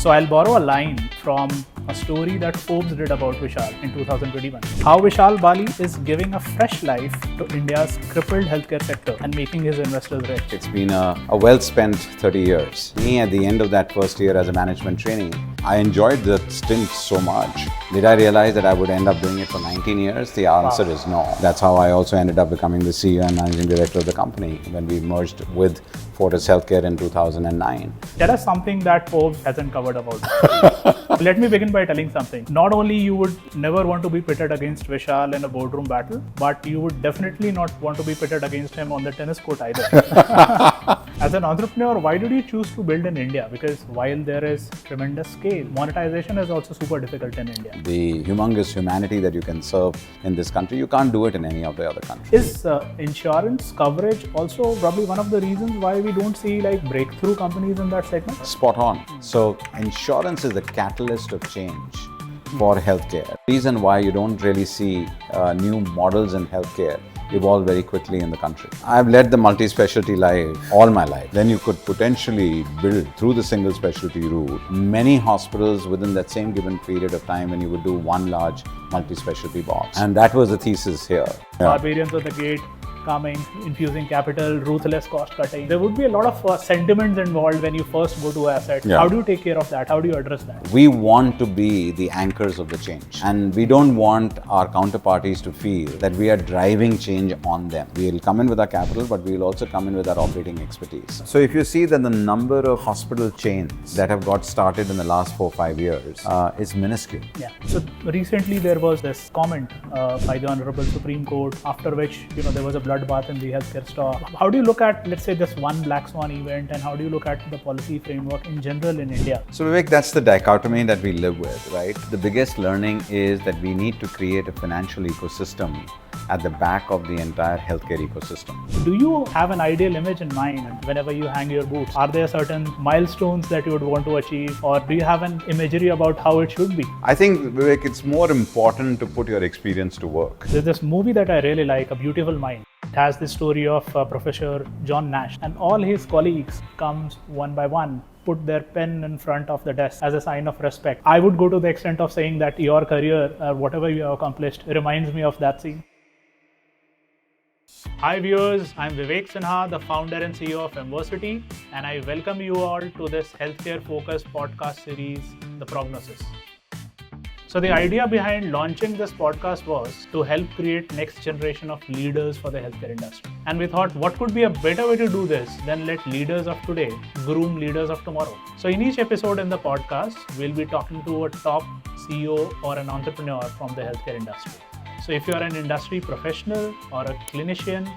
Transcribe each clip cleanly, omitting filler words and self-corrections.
So I'll borrow a line from a story that Forbes did about Vishal in 2021. How Vishal Bali is giving a fresh life to India's crippled healthcare sector and making his investors rich. It's been a well-spent 30 years. Me, at the end of that first year as a management trainee, I enjoyed the stint so much. Did I realize that I would end up doing it for 19 years? The answer is no. That's how I also ended up becoming the CEO and managing director of the company when we merged with Fortis Healthcare in 2009. Tell us something that Forbes hasn't covered about. Let me begin by telling something. Not only you would never want to be pitted against Vishal in a boardroom battle, but you would definitely not want to be pitted against him on the tennis court either. As an entrepreneur, why did you choose to build in India? Because while there is tremendous scale, monetization is also super difficult in India. The humongous humanity that you can serve in this country, you can't do it in any of the other countries. Is insurance coverage also probably one of the reasons why we don't see like breakthrough companies in that segment? Spot on. So insurance is the catalyst of change for healthcare. Reason why you don't really see new models in healthcare evolve very quickly in the country. I've led the multi-speciality life all my life. Then you could potentially build through the single-speciality route many hospitals within that same given period of time when you would do one large multi-specialty box. And that was the thesis here. Barbarians at the gate, coming, infusing capital, ruthless cost cutting. There would be a lot of sentiments involved when you first go to assets. Yeah. How do you take care of that? How do you address that? We want to be the anchors of the change, and we don't want our counterparties to feel that we are driving change on them. We'll come in with our capital, but we'll also come in with our operating expertise. So if you see that the number of hospital chains that have got started in the last 4 or 5 years is minuscule. Yeah. So recently there was this comment by the Honorable Supreme Court, after which there was a bloodbath in the healthcare stock. How do you look at, let's say, this one black swan event, and how do you look at the policy framework in general in India? So Vivek, that's the dichotomy that we live with, right? The biggest learning is that we need to create a financial ecosystem at the back of the entire healthcare ecosystem. Do you have an ideal image in mind whenever you hang your boots? Are there certain milestones that you would want to achieve, or do you have an imagery about how it should be? I think, Vivek, it's more important to put your experience to work. There's this movie that I really like, A Beautiful Mind. It has the story of Professor John Nash, and all his colleagues comes one by one, put their pen in front of the desk as a sign of respect. I would go to the extent of saying that your career, whatever you have accomplished, reminds me of that scene. Hi viewers, I'm Vivek Sinha, the founder and CEO of Emversity, and I welcome you all to this healthcare-focused podcast series, The Prognosis. So the idea behind launching this podcast was to help create next generation of leaders for the healthcare industry. And we thought, what could be a better way to do this than let leaders of today groom leaders of tomorrow? So in each episode in the podcast, we'll be talking to a top CEO or an entrepreneur from the healthcare industry. So if you're an industry professional or a clinician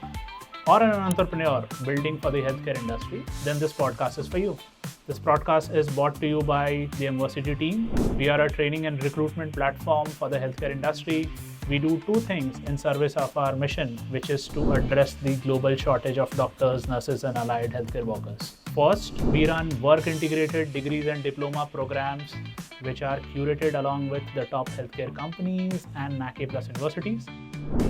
or an entrepreneur building for the healthcare industry, then this podcast is for you. This podcast is brought to you by the Emversity team. We are a training and recruitment platform for the healthcare industry. We do two things in service of our mission, which is to address the global shortage of doctors, nurses, and allied healthcare workers. First, we run work-integrated degrees and diploma programs, which are curated along with the top healthcare companies and NACA plus universities.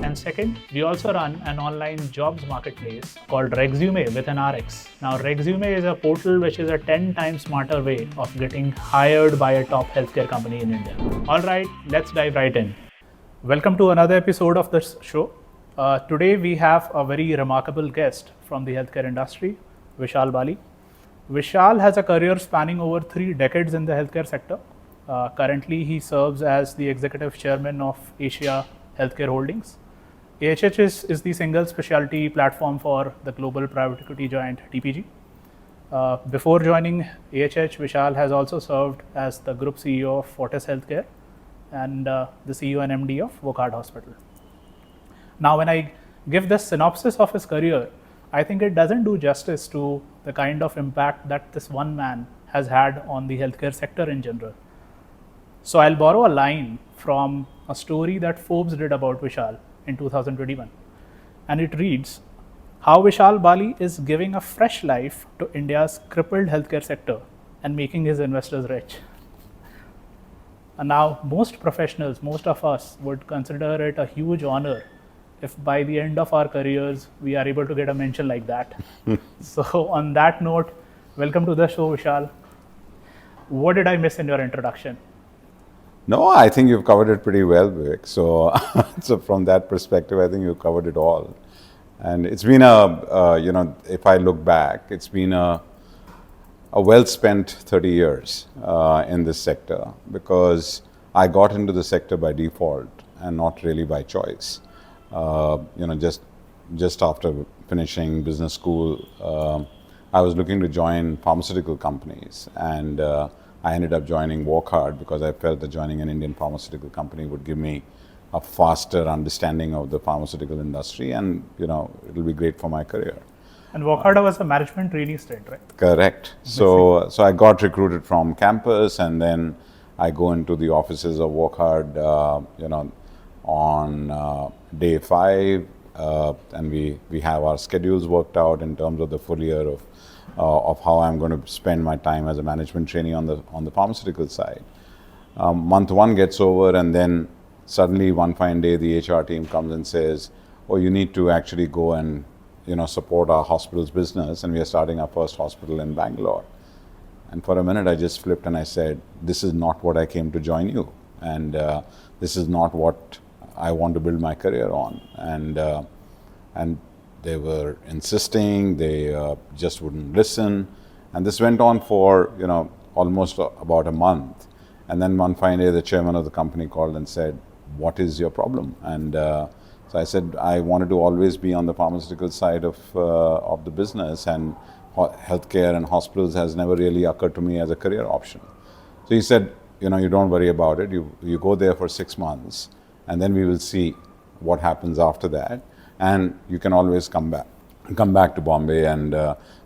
And second, we also run an online jobs marketplace called Resume with an RX. Now, Resume is a portal which is a 10 times smarter way of getting hired by a top healthcare company in India. All right, let's dive right in. Welcome to another episode of this show. Today we have a very remarkable guest from the healthcare industry, Vishal Bali. Vishal has a career spanning over 3 decades in the healthcare sector. Currently, he serves as the executive chairman of Asia Healthcare Holdings. AHH is the single-speciality platform for the global private equity giant TPG. Before joining AHH, Vishal has also served as the group CEO of Fortis Healthcare and the CEO and MD of Wockhardt Hospital. Now, when I give this synopsis of his career, I think it doesn't do justice to the kind of impact that this one man has had on the healthcare sector in general. So I'll borrow a line from a story that Forbes did about Vishal in 2021. And it reads, how Vishal Bali is giving a fresh life to India's crippled healthcare sector and making his investors rich. And now, most professionals, most of us would consider it a huge honor if by the end of our careers, we are able to get a mention like that. So on that note, welcome to the show, Vishal. What did I miss in your introduction? No, I think you've covered it pretty well, Vivek. So, so from that perspective, I think you've covered it all. And it's been if I look back, it's been a well-spent 30 years in this sector, because I got into the sector by default and not really by choice. Just after finishing business school, I was looking to join pharmaceutical companies, and I ended up joining Wockhardt because I felt that joining an Indian pharmaceutical company would give me a faster understanding of the pharmaceutical industry, and it'll be great for my career. And Wockhardt was a management trainee stint, right? Correct. So I got recruited from campus, and then I go into the offices of Wockhardt, on day 5, and we have our schedules worked out in terms of the full year of how I'm going to spend my time as a management trainee on the pharmaceutical side. Month 1 gets over, and then suddenly one fine day the HR team comes and says, "Oh, you need to actually go and support our hospital's business, and we are starting our first hospital in Bangalore." And for a minute, I just flipped and I said, "This is not what I came to join you, and this is not what I want to build my career on." And they were insisting, they just wouldn't listen, and this went on for almost about a month. And then one fine day, the chairman of the company called and said, "What is your problem?" And so I said, "I wanted to always be on the pharmaceutical side of the business, and healthcare and hospitals has never really occurred to me as a career option." So he said, "You don't worry about it. You go there for 6 months, and then we will see what happens after that. And you can always come back to Bombay and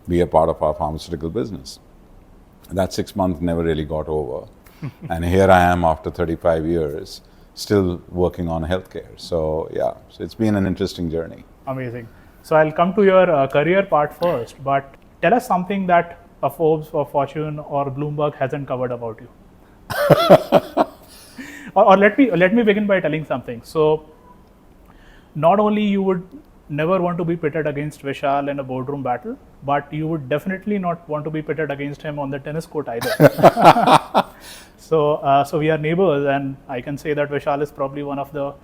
be a part of our pharmaceutical business." That 6 months never really got over. And here I am after 35 years, still working on healthcare. So yeah, so it's been an interesting journey. Amazing. So I'll come to your career part first, but tell us something that a Forbes or Fortune or Bloomberg hasn't covered about you. or let me begin by telling something. So not only you would never want to be pitted against Vishal in a boardroom battle, but you would definitely not want to be pitted against him on the tennis court either. So we are neighbors, and I can say that Vishal is probably one of the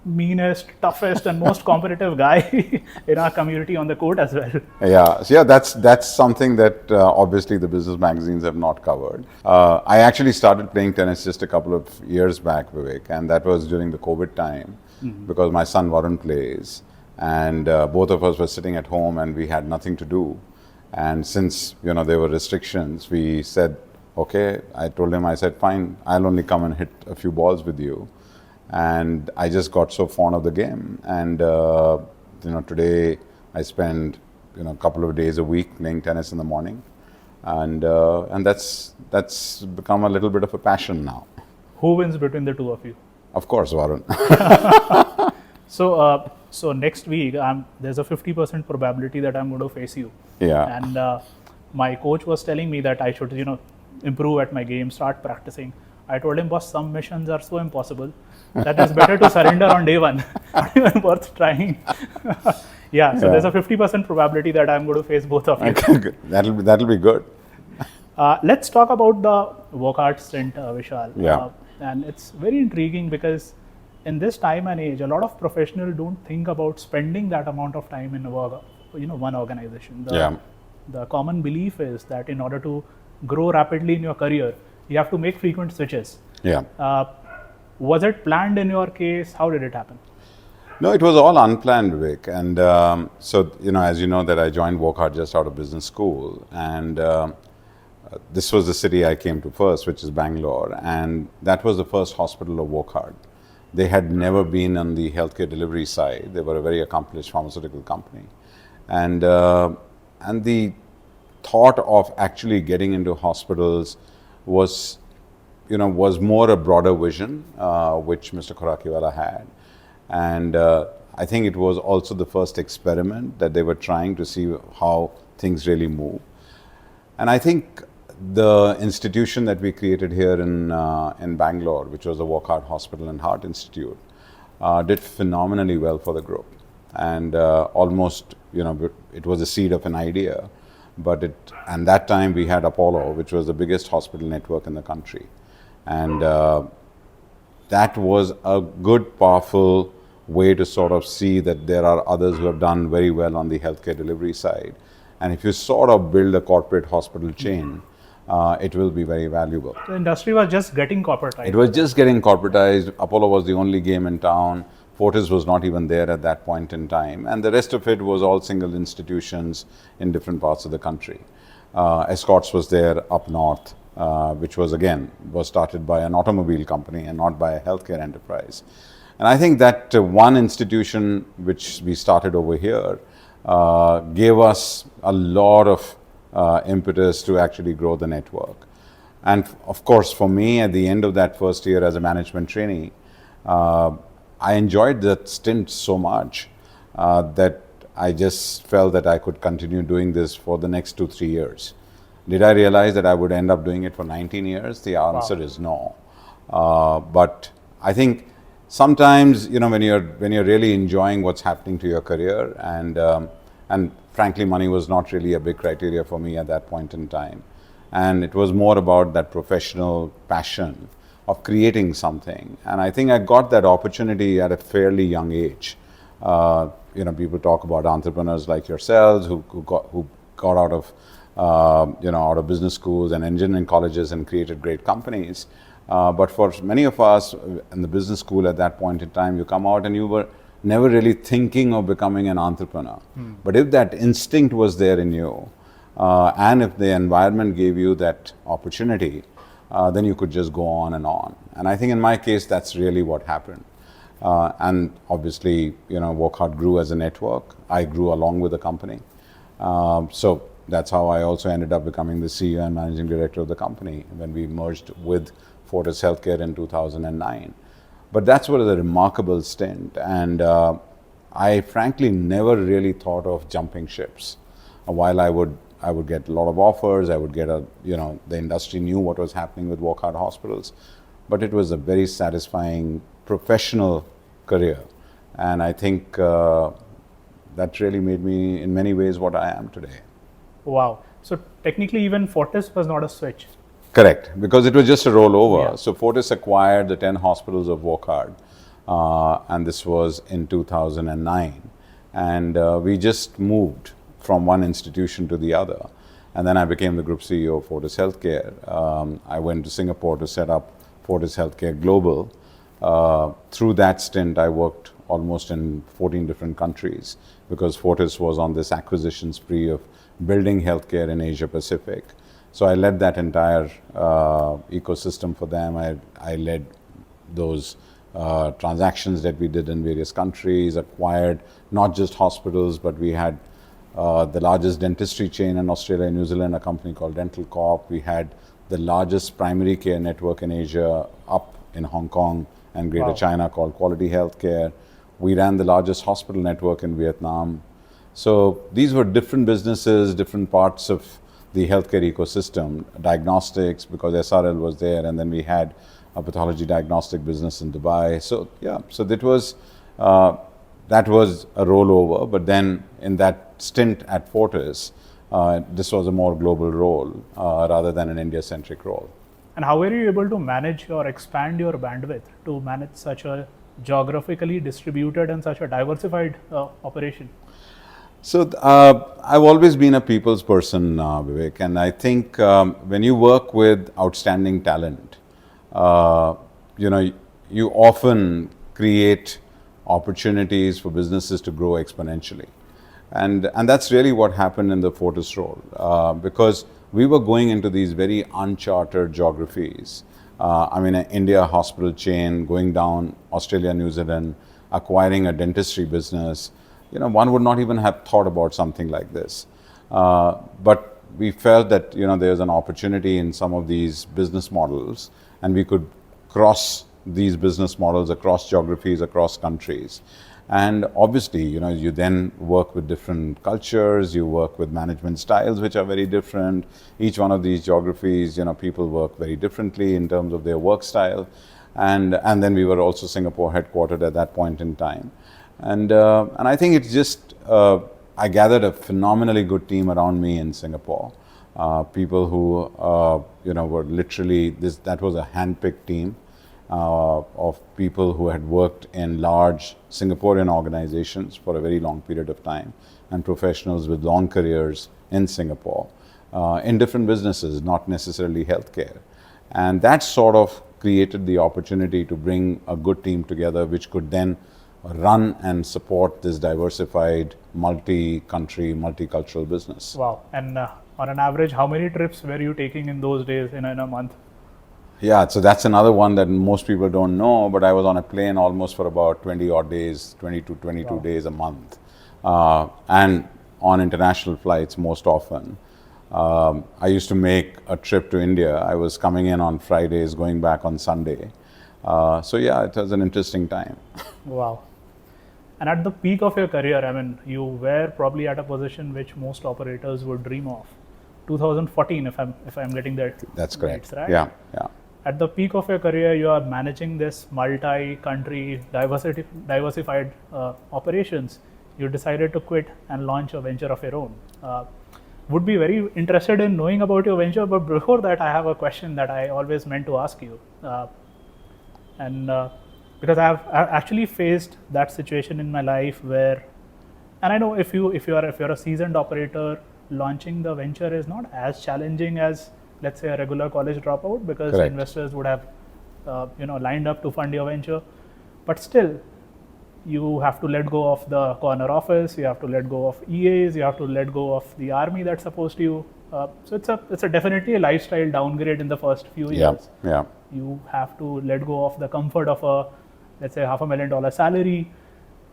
meanest, toughest, and most competitive guy in our community on the court as well. Yeah, so that's something that obviously the business magazines have not covered. I actually started playing tennis just a couple of years back, Vivek, and that was during the COVID time, because my son Varun plays, and both of us were sitting at home and we had nothing to do. And since there were restrictions, we said, okay, I told him, I said, fine, I'll only come and hit a few balls with you. And I just got so fond of the game. And today I spend a couple of days a week playing tennis in the morning, and that's become a little bit of a passion now. Who wins between the two of you? Of course, Varun. So next week, there's a 50% probability that I'm going to face you. Yeah. And my coach was telling me that I should, improve at my game, start practicing. I told him, boss, some missions are so impossible that it's better to surrender on day one. Not even worth trying. Yeah. So there's a 50% probability that I'm going to face both of you. That'll be good. Let's talk about the Wockhardt stint, Vishal. Yeah. And it's very intriguing because in this time and age, a lot of professionals don't think about spending that amount of time in one organization. The common belief is that in order to grow rapidly in your career, you have to make frequent switches. Yeah. Was it planned in your case? How did it happen? No, it was all unplanned, Vivek. And so, as you know, that I joined Wockhardt just out of business school. And this was the city I came to first, which is Bangalore. And that was the first hospital of Wockhardt. They had never been on the healthcare delivery side. They were a very accomplished pharmaceutical company. And the thought of actually getting into hospitals was more a broader vision, which Mr. Khorakiwala had. And I think it was also the first experiment that they were trying to see how things really move. And I think the institution that we created here in Bangalore, which was the Wockhardt Hospital and Heart Institute, did phenomenally well for the group. And almost, it was a seed of an idea And that time we had Apollo, which was the biggest hospital network in the country. And that was a good, powerful way to sort of see that there are others who have done very well on the healthcare delivery side. And if you sort of build a corporate hospital chain, it will be very valuable. The industry was just getting corporatized. It was just getting corporatized. Apollo was the only game in town. Fortis was not even there at that point in time. And the rest of it was all single institutions in different parts of the country. Escorts was there up north, which was started by an automobile company and not by a healthcare enterprise. And I think that one institution which we started over here gave us a lot of impetus to actually grow the network. And of course, for me, at the end of that first year as a management trainee, I enjoyed that stint so much that I just felt that I could continue doing this for the next 2-3 years. Did I realize that I would end up doing it for 19 years? The answer is no. But I think sometimes, when you're really enjoying what's happening to your career, and frankly, money was not really a big criteria for me at that point in time. And it was more about that professional passion of creating something. And I think I got that opportunity at a fairly young age. People talk about entrepreneurs like yourselves who got out of business schools and engineering colleges and created great companies. But for many of us in the business school at that point in time, you come out and you were never really thinking of becoming an entrepreneur. But if that instinct was there in you, and if the environment gave you that opportunity, then you could just go on and on. And I think in my case, that's really what happened. And obviously, Wockhardt grew as a network. I grew along with the company. So that's how I also ended up becoming the CEO and managing director of the company when we merged with Fortis Healthcare in 2009. But that's what is a remarkable stint. And I frankly never really thought of jumping ships. While I would get a lot of offers, I would get the industry knew what was happening with Wockhardt hospitals, but it was a very satisfying professional career. And I think that really made me in many ways what I am today. Wow. So technically even Fortis was not a switch. Correct, because it was just a rollover. Yeah. So Fortis acquired the 10 hospitals of Wockhardt, and this was in 2009. And we just moved from one institution to the other. And then I became the group CEO of Fortis Healthcare. I went to Singapore to set up Fortis Healthcare Global. Through that stint, I worked almost in 14 different countries because Fortis was on this acquisition spree of building healthcare in Asia Pacific. So I led that entire ecosystem for them. I led those transactions that we did in various countries, acquired not just hospitals, but we had the largest dentistry chain in Australia and New Zealand, a company called Dental Corp. We had the largest primary care network in Asia up in Hong Kong and Greater China called Quality Healthcare. We ran the largest hospital network in Vietnam. So these were different businesses, different parts of the healthcare ecosystem, diagnostics, because SRL was there, and then we had a pathology diagnostic business in Dubai. So that was a rollover, but then in that stint at Fortis, this was a more global role rather than an India-centric role. And how were you able to manage or expand your bandwidth to manage such a geographically distributed and such a diversified operation? So I've always been a people's person, Vivek, and I think when you work with outstanding talent, you often create opportunities for businesses to grow exponentially. And that's really what happened in the Fortis role, because we were going into these very uncharted geographies. An India hospital chain, going down Australia, New Zealand, acquiring a dentistry business. One would not even have thought about something like this. But we felt that, there's an opportunity in some of these business models, and we could cross these business models across geographies, across countries. And obviously, you then work with different cultures, you work with management styles which are very different. Each one of these geographies, people work very differently in terms of their work style. And then we were also Singapore headquartered at that point in time. And I think it's just I gathered a phenomenally good team around me in Singapore. People who were literally that was a handpicked team of people who had worked in large Singaporean organizations for a very long period of time, and professionals with long careers in Singapore in different businesses, not necessarily healthcare. And that sort of created the opportunity to bring a good team together, which could then run and support this diversified, multi-country, multicultural business. Wow. And on an average, how many trips were you taking in those days in a month? Yeah, so that's another one that most people don't know, but I was on a plane almost for about 20 odd days, 22 days a month. And on international flights most often. I used to make a trip to India. I was coming in on Fridays, going back on Sunday. So yeah, it was an interesting time. Wow. And at the peak of your career, I mean, you were probably at a position which most operators would dream of. 2014, if I'm getting that. That's correct. Right? Yeah. At the peak of your career, you are managing this multi-country, diversified operations. You decided to quit and launch a venture of your own. Would be very interested in knowing about your venture, but before that, I have a question that I always meant to ask you. Because I've actually faced that situation in my life where, and I know if you're a seasoned operator, launching the venture is not as challenging as, let's say, a regular college dropout, because Correct. investors would have lined up to fund your venture. But still, you have to let go of the corner office, you have to let go of EAs, you have to let go of the army that's supposed to. So it's a definitely a lifestyle downgrade in the first few years. Yeah. You have to let go of the comfort of a, let's say, $500,000 salary.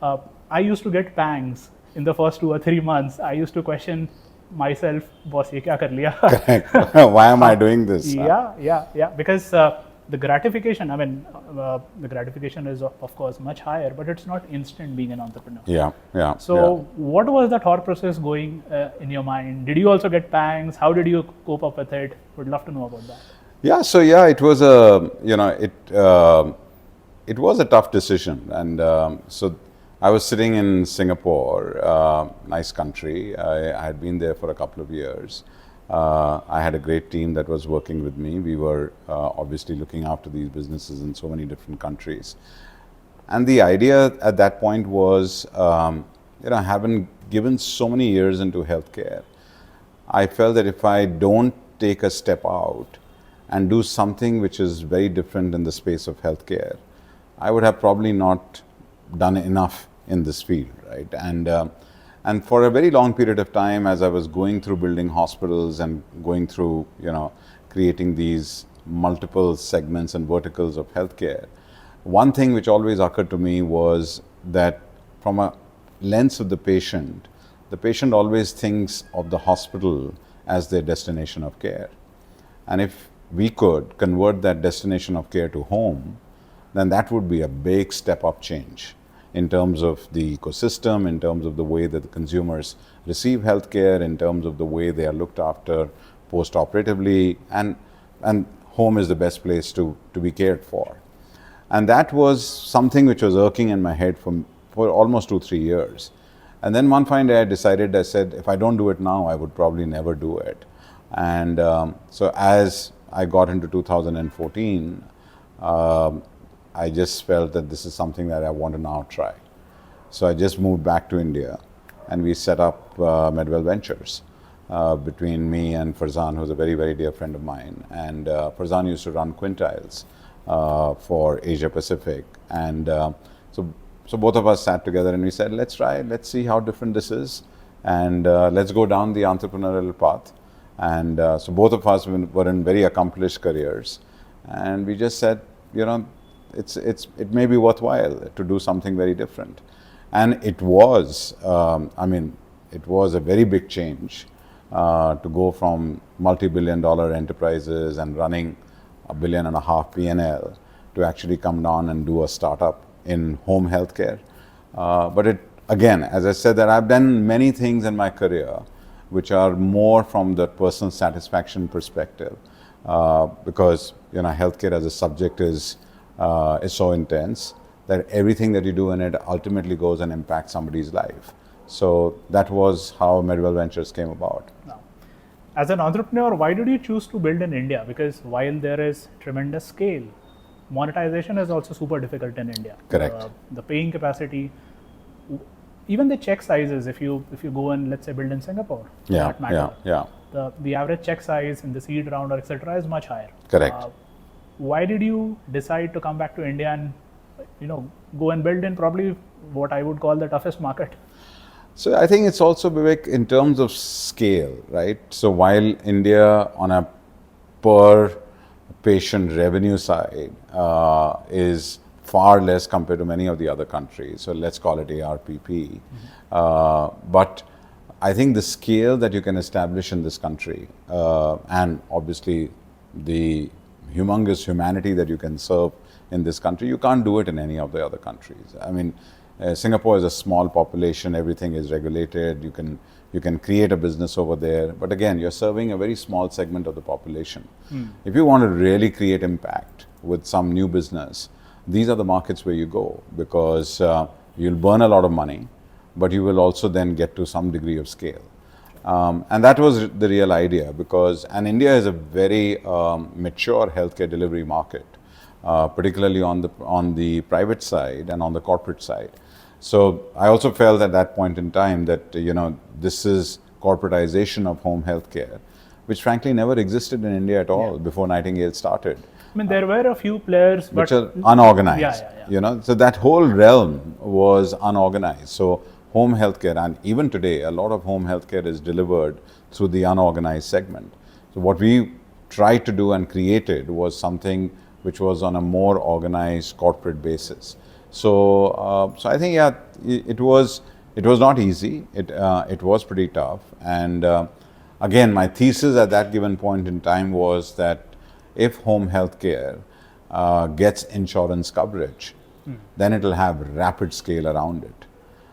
I used to get pangs in the first 2 or 3 months. I used to question myself, boss, ye kya kar liya? Correct. Why am I doing this? Yeah. Because the gratification, the gratification is of course much higher, but it's not instant being an entrepreneur. Yeah. So what was the thought process going in your mind? Did you also get pangs? How did you cope up with it? Would love to know about that. Yeah. So it was it was a tough decision, and so I was sitting in Singapore, nice country. I had been there for a couple of years. I had a great team that was working with me. We were obviously looking after these businesses in so many different countries. And the idea at that point was, having given so many years into healthcare, I felt that if I don't take a step out and do something which is very different in the space of healthcare, I would have probably not done enough in this field, right? And for a very long period of time, as I was going through building hospitals and going through, creating these multiple segments and verticals of healthcare, one thing which always occurred to me was that from a lens of the patient always thinks of the hospital as their destination of care. And if we could convert that destination of care to home, then that would be a big step up change in terms of the ecosystem, in terms of the way that the consumers receive healthcare, in terms of the way they are looked after post-operatively, and home is the best place to be cared for. And that was something which was irking in my head for almost 2-3 years. And then one fine day I said, if I don't do it now, I would probably never do it. And so as I got into 2014, I just felt that this is something that I want to now try. So I just moved back to India, and we set up Medwell Ventures between me and Farzan, who's a very, very dear friend of mine. And Farzan used to run Quintiles for Asia Pacific. And so both of us sat together and we said, let's try it, let's see how different this is, and let's go down the entrepreneurial path. And so both of us were in very accomplished careers, and we just said, it may be worthwhile to do something very different. And it was, it was a very big change to go from multi-billion-dollar enterprises and running $1.5 billion P&L to actually come down and do a startup in home healthcare. But it, again, as I said, that I've done many things in my career which are more from the personal satisfaction perspective, because healthcare as a subject is so intense that everything that you do in it ultimately goes and impacts somebody's life. So that was how Medwell Ventures came about. Now, as an entrepreneur, why did you choose to build in India? Because while there is tremendous scale, monetization is also super difficult in India. Correct. The paying capacity, even the check sizes. If you go and let's say build in Singapore, for Yeah, that matter, yeah. The average check size in the seed round or etc. is much higher. Correct. Why did you decide to come back to India and go and build in probably what I would call the toughest market? So I think it's also, Vivek, in terms of scale, right? So while India on a per patient revenue side is far less compared to many of the other countries, so let's call it ARPP, but I think the scale that you can establish in this country and obviously the humongous humanity that you can serve in this country, you can't do it in any of the other countries. I mean, Singapore is a small population, everything is regulated, you can create a business over there, but again, you're serving a very small segment of the population. If you want to really create impact with some new business, these are the markets where you go, because you'll burn a lot of money, but you will also then get to some degree of scale. And that was the real idea, because India is a very mature healthcare delivery market, particularly on the private side and on the corporate side. So I also felt at that point in time that this is corporatization of home healthcare, which frankly never existed in India at all before Nightingale started. I mean, there were a few players, but which are unorganized. Yeah. So that whole realm was unorganized. So home healthcare, and even today, a lot of home healthcare is delivered through the unorganized segment. So what we tried to do and created was something which was on a more organized corporate basis. So I think it was not easy. It was pretty tough. And again, my thesis at that given point in time was that if home healthcare gets insurance coverage, then it will have rapid scale around it.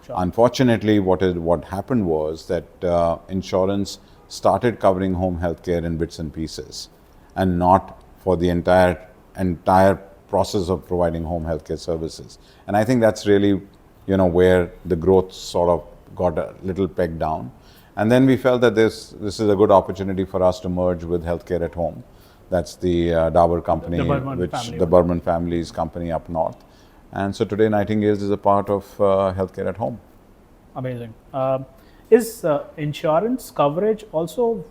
Sure. Unfortunately, what happened was that insurance started covering home healthcare in bits and pieces, and not for the entire process of providing home healthcare services. And I think that's really where the growth sort of got a little pegged down. And then we felt that this is a good opportunity for us to merge with Healthcare at Home. That's the Dabur company, the Burman family's company up north. And so today Nightingale's is a part of Healthcare at Home. Amazing. Is insurance coverage also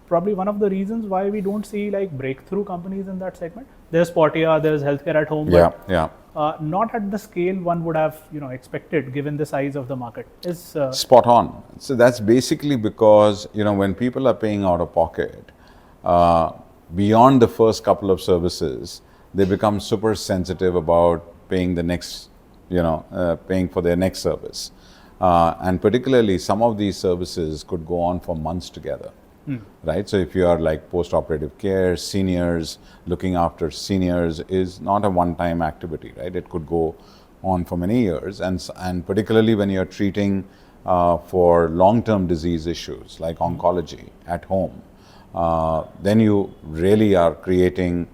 probably one of the reasons why we don't see like breakthrough companies in that segment? There's Portia, there's Healthcare at Home, but not at the scale one would have expected given the size of the market. Is spot on. So that's basically because when people are paying out of pocket, beyond the first couple of services, they become super sensitive about paying the next, paying for their next service. And particularly some of these services could go on for months together, right? So if you are like post-operative care, seniors, looking after seniors is not a one-time activity, right? It could go on for many years. And particularly when you're treating for long-term disease issues like oncology at home, then you really are creating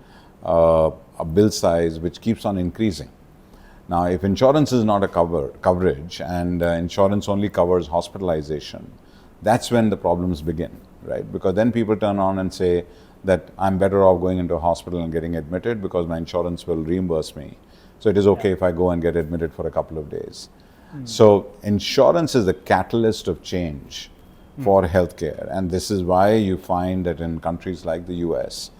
a bill size which keeps on increasing. Now, if insurance is not a coverage and insurance only covers hospitalization, that's when the problems begin, right? Because then people turn on and say that I'm better off going into a hospital and getting admitted because my insurance will reimburse me. So it is okay if I go and get admitted for a couple of days. So insurance is the catalyst of change for healthcare, and this is why you find that in countries like the US,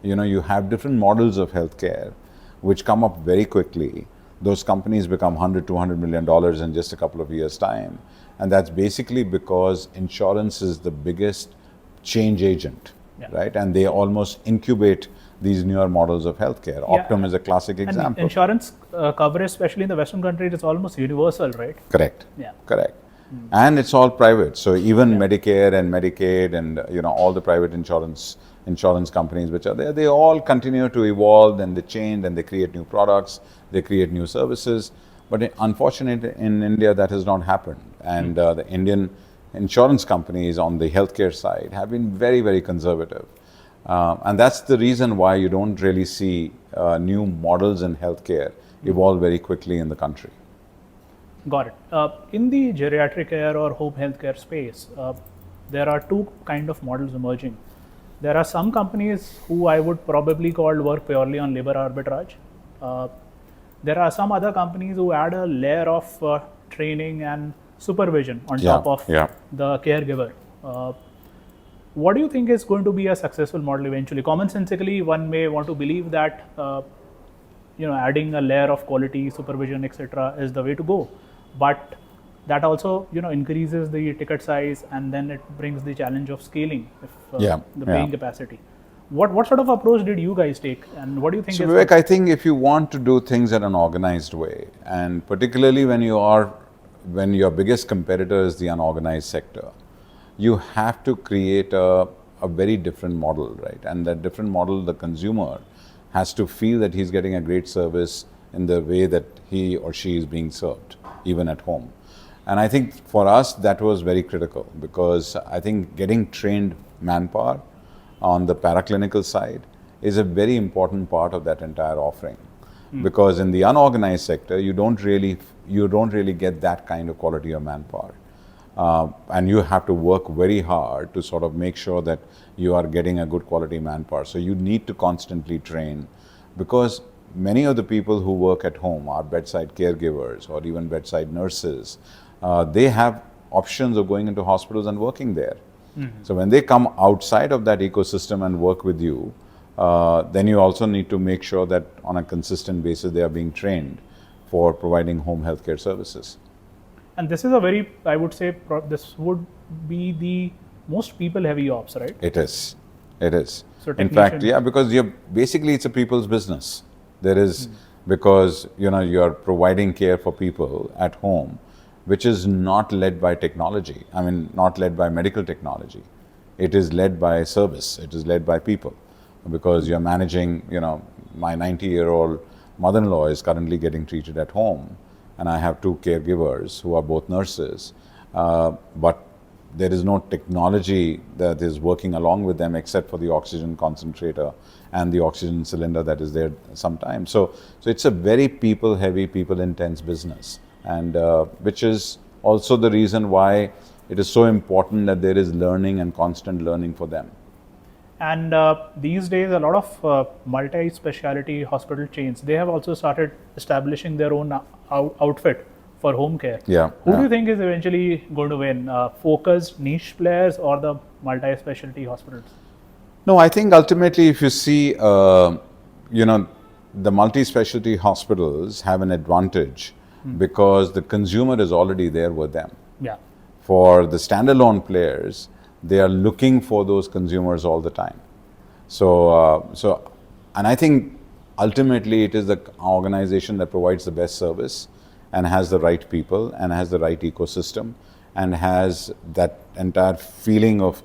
you have different models of healthcare which come up very quickly. Those companies become $100, $200 million in just a couple of years' time, and that's basically because insurance is the biggest change agent, right? And they almost incubate these newer models of healthcare. Optum is a classic example. And insurance coverage, especially in the Western countries, is almost universal, right? Correct. Correct. And it's all private. So even Medicare and Medicaid and all the private insurance companies which are there, they all continue to evolve and they change and they create new products, they create new services. But unfortunately in India that has not happened. And the Indian insurance companies on the healthcare side have been very, very conservative. And that's the reason why you don't really see new models in healthcare evolve very quickly in the country. Got it. In the geriatric care or home healthcare space, there are two kind of models emerging. There are some companies who I would probably call work purely on labor arbitrage. There are some other companies who add a layer of training and supervision on top of the caregiver. What do you think is going to be a successful model eventually? Commonsensically, one may want to believe that adding a layer of quality, supervision, etc., is the way to go. But that also increases the ticket size, and then it brings the challenge of scaling the paying capacity. What sort of approach did you guys take, and what do you think? So Vivek, I think if you want to do things in an organized way, and particularly when your biggest competitor is the unorganized sector, you have to create a very different model, right? And that different model, the consumer has to feel that he's getting a great service in the way that he or she is being served, even at home. And I think for us, that was very critical, because I think getting trained manpower on the paraclinical side is a very important part of that entire offering. Because in the unorganized sector, you don't really get that kind of quality of manpower. And you have to work very hard to sort of make sure that you are getting a good quality manpower. So you need to constantly train, because many of the people who work at home are bedside caregivers or even bedside nurses. They have options of going into hospitals and working there. So when they come outside of that ecosystem and work with you, then you also need to make sure that on a consistent basis they are being trained for providing home healthcare services. And this is a very, I would say, this would be the most people-heavy ops, right? It is. It is. So in fact, because basically it's a people's business. There is, because you're providing care for people at home, which is not led by technology. I mean, not led by medical technology. It is led by service. It is led by people, because you're managing. My 90-year-old mother-in-law is currently getting treated at home, and I have two caregivers who are both nurses, but there is no technology that is working along with them except for the oxygen concentrator and the oxygen cylinder that is there sometimes. So it's a very people-heavy, people-intense business, and which is also the reason why it is so important that there is learning and constant learning for them. And these days, a lot of multi-speciality hospital chains, they have also started establishing their own outfit for home care. Who do you think is eventually going to win? Focused niche players or the multi-specialty hospitals? No, I think ultimately, if you see, the multi-specialty hospitals have an advantage because the consumer is already there with them. For the standalone players, they are looking for those consumers all the time. And I think ultimately it is the organization that provides the best service and has the right people and has the right ecosystem and has that entire feeling of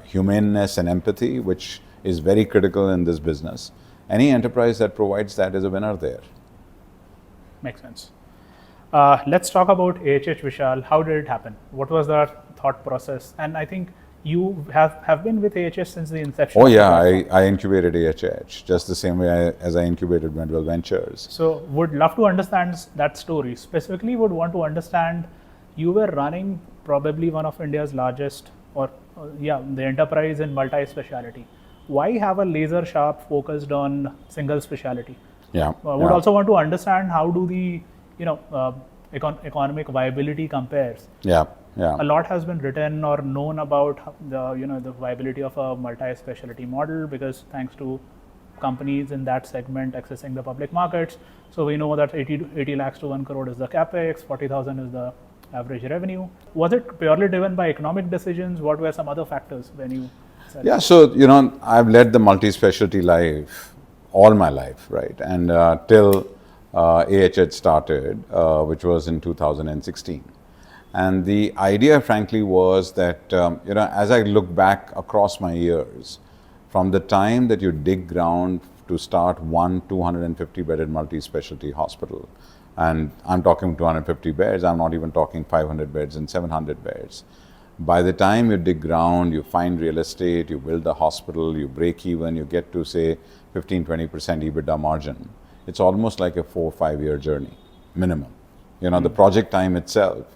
humaneness and empathy, which is very critical in this business. Any enterprise that provides that is a winner there. Makes sense. Let's talk about AHH, Vishal. How did it happen? What was the thought process? And I think you have been with AHH since the inception. Oh yeah, I incubated AHH just the same way as I incubated Medwell Ventures. So would love to understand that story. Specifically would want to understand, you were running probably one of India's largest the enterprise in multi-speciality. Why have a laser sharp focused on single speciality? Would also want to understand how do the economic viability compares. A lot has been written or known about the viability of a multi-speciality model, because thanks to companies in that segment accessing the public markets. So we know that 80 lakhs to 1 crore is the capex, 40,000 is the average revenue. Was it purely driven by economic decisions? What were some other factors when you said so I've led the multi-specialty life all my life, right? And till AHH started, which was in 2016. And the idea, frankly, was that, as I look back across my years, from the time that you dig ground to start one 250-bedded multi-specialty hospital, and I'm talking 250 beds, I'm not even talking 500 beds and 700 beds. By the time you dig ground, you find real estate, you build the hospital, you break even, you get to say 15-20% EBITDA margin. It's almost like a 4 or 5 year journey, minimum. The project time itself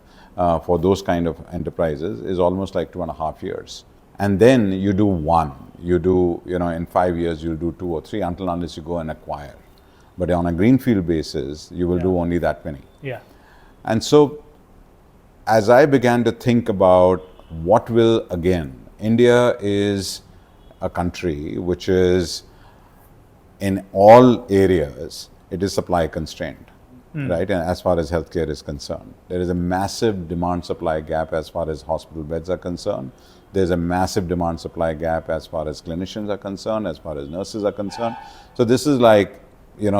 for those kind of enterprises is almost like 2.5 years. And then you do one. You do, in 5 years, you'll do 2 or 3 unless you go and acquire. But on a greenfield basis, you will do only that many. Yeah. And so, as I began to think about what will, again, India is a country which is, in all areas, it is supply constrained, right? And as far as healthcare is concerned, there is a massive demand-supply gap as far as hospital beds are concerned. There's a massive demand-supply gap as far as clinicians are concerned, as far as nurses are concerned. So this is like,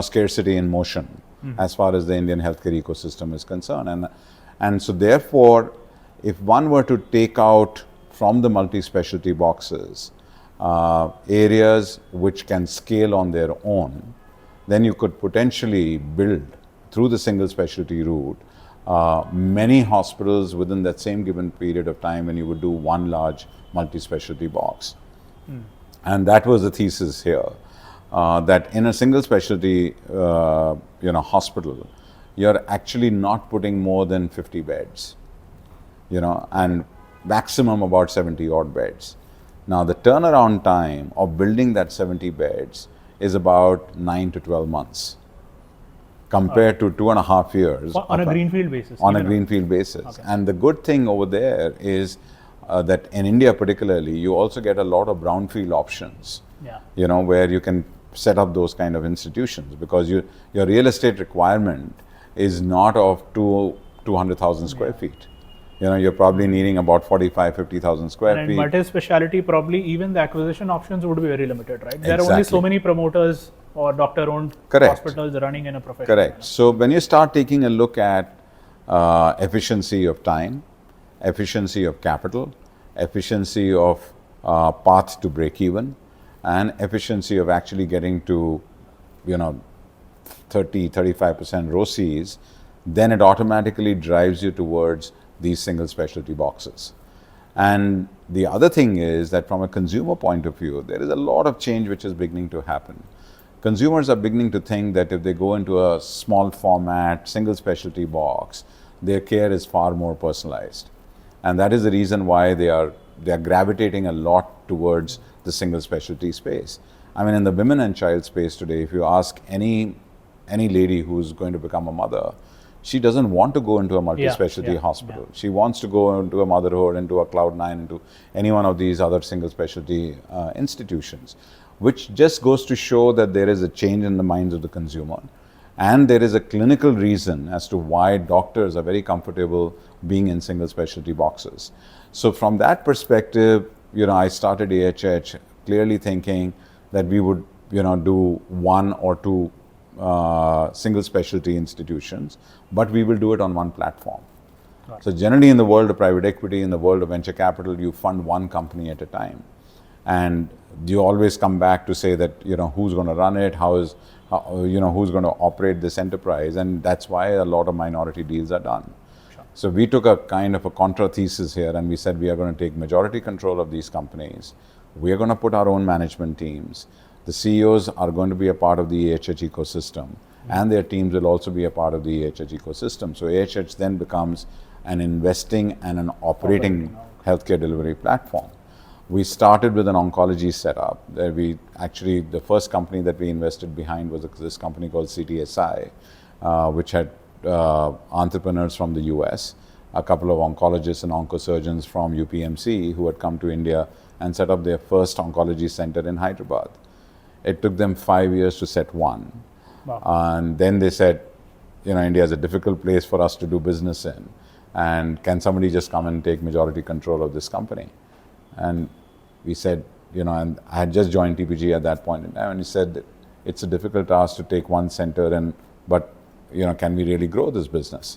scarcity in motion as far as the Indian healthcare ecosystem is concerned. And so therefore, if one were to take out from the multi-specialty boxes areas which can scale on their own, then you could potentially build through the single specialty route many hospitals within that same given period of time when you would do one large multi-specialty box. And that was the thesis here, that in a single specialty hospital, you're actually not putting more than 50 beds, and maximum about 70 odd beds. Now the turnaround time of building that 70 beds is about 9 to 12 months compared to 2.5 years. On a greenfield basis. On a greenfield basis. Okay. And the good thing over there is that in India particularly, you also get a lot of brownfield options, where you can set up those kind of institutions, because your real estate requirement is not of 200,000 square feet. You're probably needing about 50,000 square feet. And in multi-speciality, probably even the acquisition options would be very limited, right? There Exactly. are only so many promoters or doctor-owned hospitals running in a profession. Correct. So when you start taking a look at efficiency of time, efficiency of capital, efficiency of path to break even, and efficiency of actually getting to 30-35% ROCEs, then it automatically drives you towards these single specialty boxes. And the other thing is that from a consumer point of view, there is a lot of change which is beginning to happen. Consumers are beginning to think that if they go into a small format, single specialty box, their care is far more personalized. And that is the reason why they are gravitating a lot towards the single specialty space. I mean, in the women and child space today, if you ask any lady who's going to become a mother, she doesn't want to go into a multi-specialty hospital. She wants to go into a Motherhood, into a Cloud9, into any one of these other single specialty institutions, which just goes to show that there is a change in the minds of the consumer. And there is a clinical reason as to why doctors are very comfortable being in single specialty boxes. So from that perspective, I started AHH clearly thinking that we would, do 1 or 2 single specialty institutions, but we will do it on one platform. Right. So generally in the world of private equity, in the world of venture capital, you fund one company at a time. And you always come back to say that, who's going to run it, who's going to operate this enterprise, and that's why a lot of minority deals are done. Sure. So we took a kind of a contra thesis here, and we said we are going to take majority control of these companies. We are going to put our own management teams. The CEOs are going to be a part of the AHH ecosystem, and their teams will also be a part of the AHH ecosystem. So AHH then becomes an investing and an operating healthcare delivery platform. We started with an oncology setup. The first company that we invested behind was this company called CTSI, which had entrepreneurs from the US, a couple of oncologists and oncosurgeons from UPMC who had come to India and set up their first oncology center in Hyderabad. It took them 5 years to set one. Wow. And then they said, India is a difficult place for us to do business in. And can somebody just come and take majority control of this company? And we said, and I had just joined TPG at that point in time, and he said that it's a difficult task to take one center, but can we really grow this business?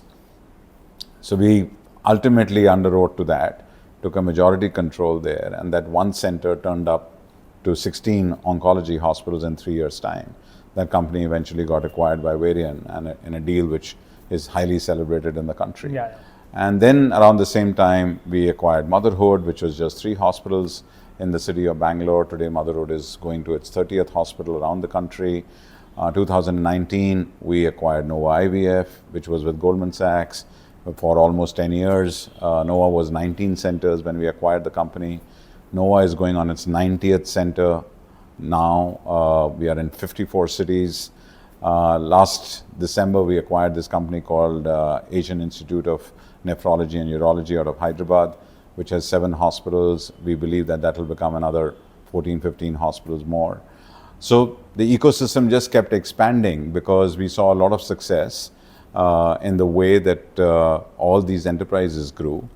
So we ultimately underwrote to that, took a majority control there, and that one center turned up to 16 oncology hospitals in 3 years' time. That company eventually got acquired by Varian, and in a deal which is highly celebrated in the country. Yeah. And then around the same time, we acquired Motherhood, which was just 3 hospitals in the city of Bangalore. Today, Motherhood is going to its 30th hospital around the country. 2019, we acquired Nova IVF, which was with Goldman Sachs for almost 10 years. Nova was 19 centers when we acquired the company. Nova is going on its 90th center now. We are in 54 cities. Last December, we acquired this company called Asian Institute of Nephrology and Urology out of Hyderabad, which has 7 hospitals. We believe that will become another 14, 15 hospitals more. So the ecosystem just kept expanding because we saw a lot of success in the way that all these enterprises grew.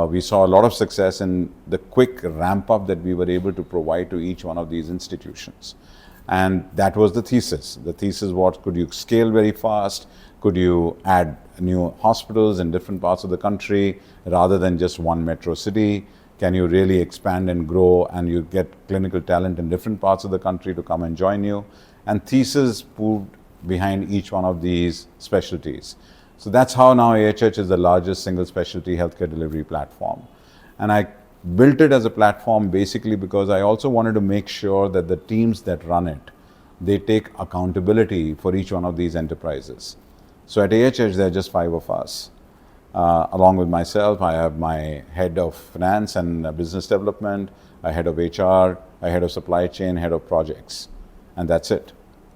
We saw a lot of success in the quick ramp up that we were able to provide to each one of these institutions. And that was the thesis. The thesis was, could you scale very fast? Could you add new hospitals in different parts of the country rather than just one metro city? Can you really expand and grow, and you get clinical talent in different parts of the country to come and join you? And thesis proved behind each one of these specialties. So that's how now AHH is the largest single specialty healthcare delivery platform. And I built it as a platform basically because I also wanted to make sure that the teams that run it, they take accountability for each one of these enterprises. So at AHH, there are just 5 of us. Along with myself, I have my head of finance and business development, a head of HR, a head of supply chain, head of projects, and that's it.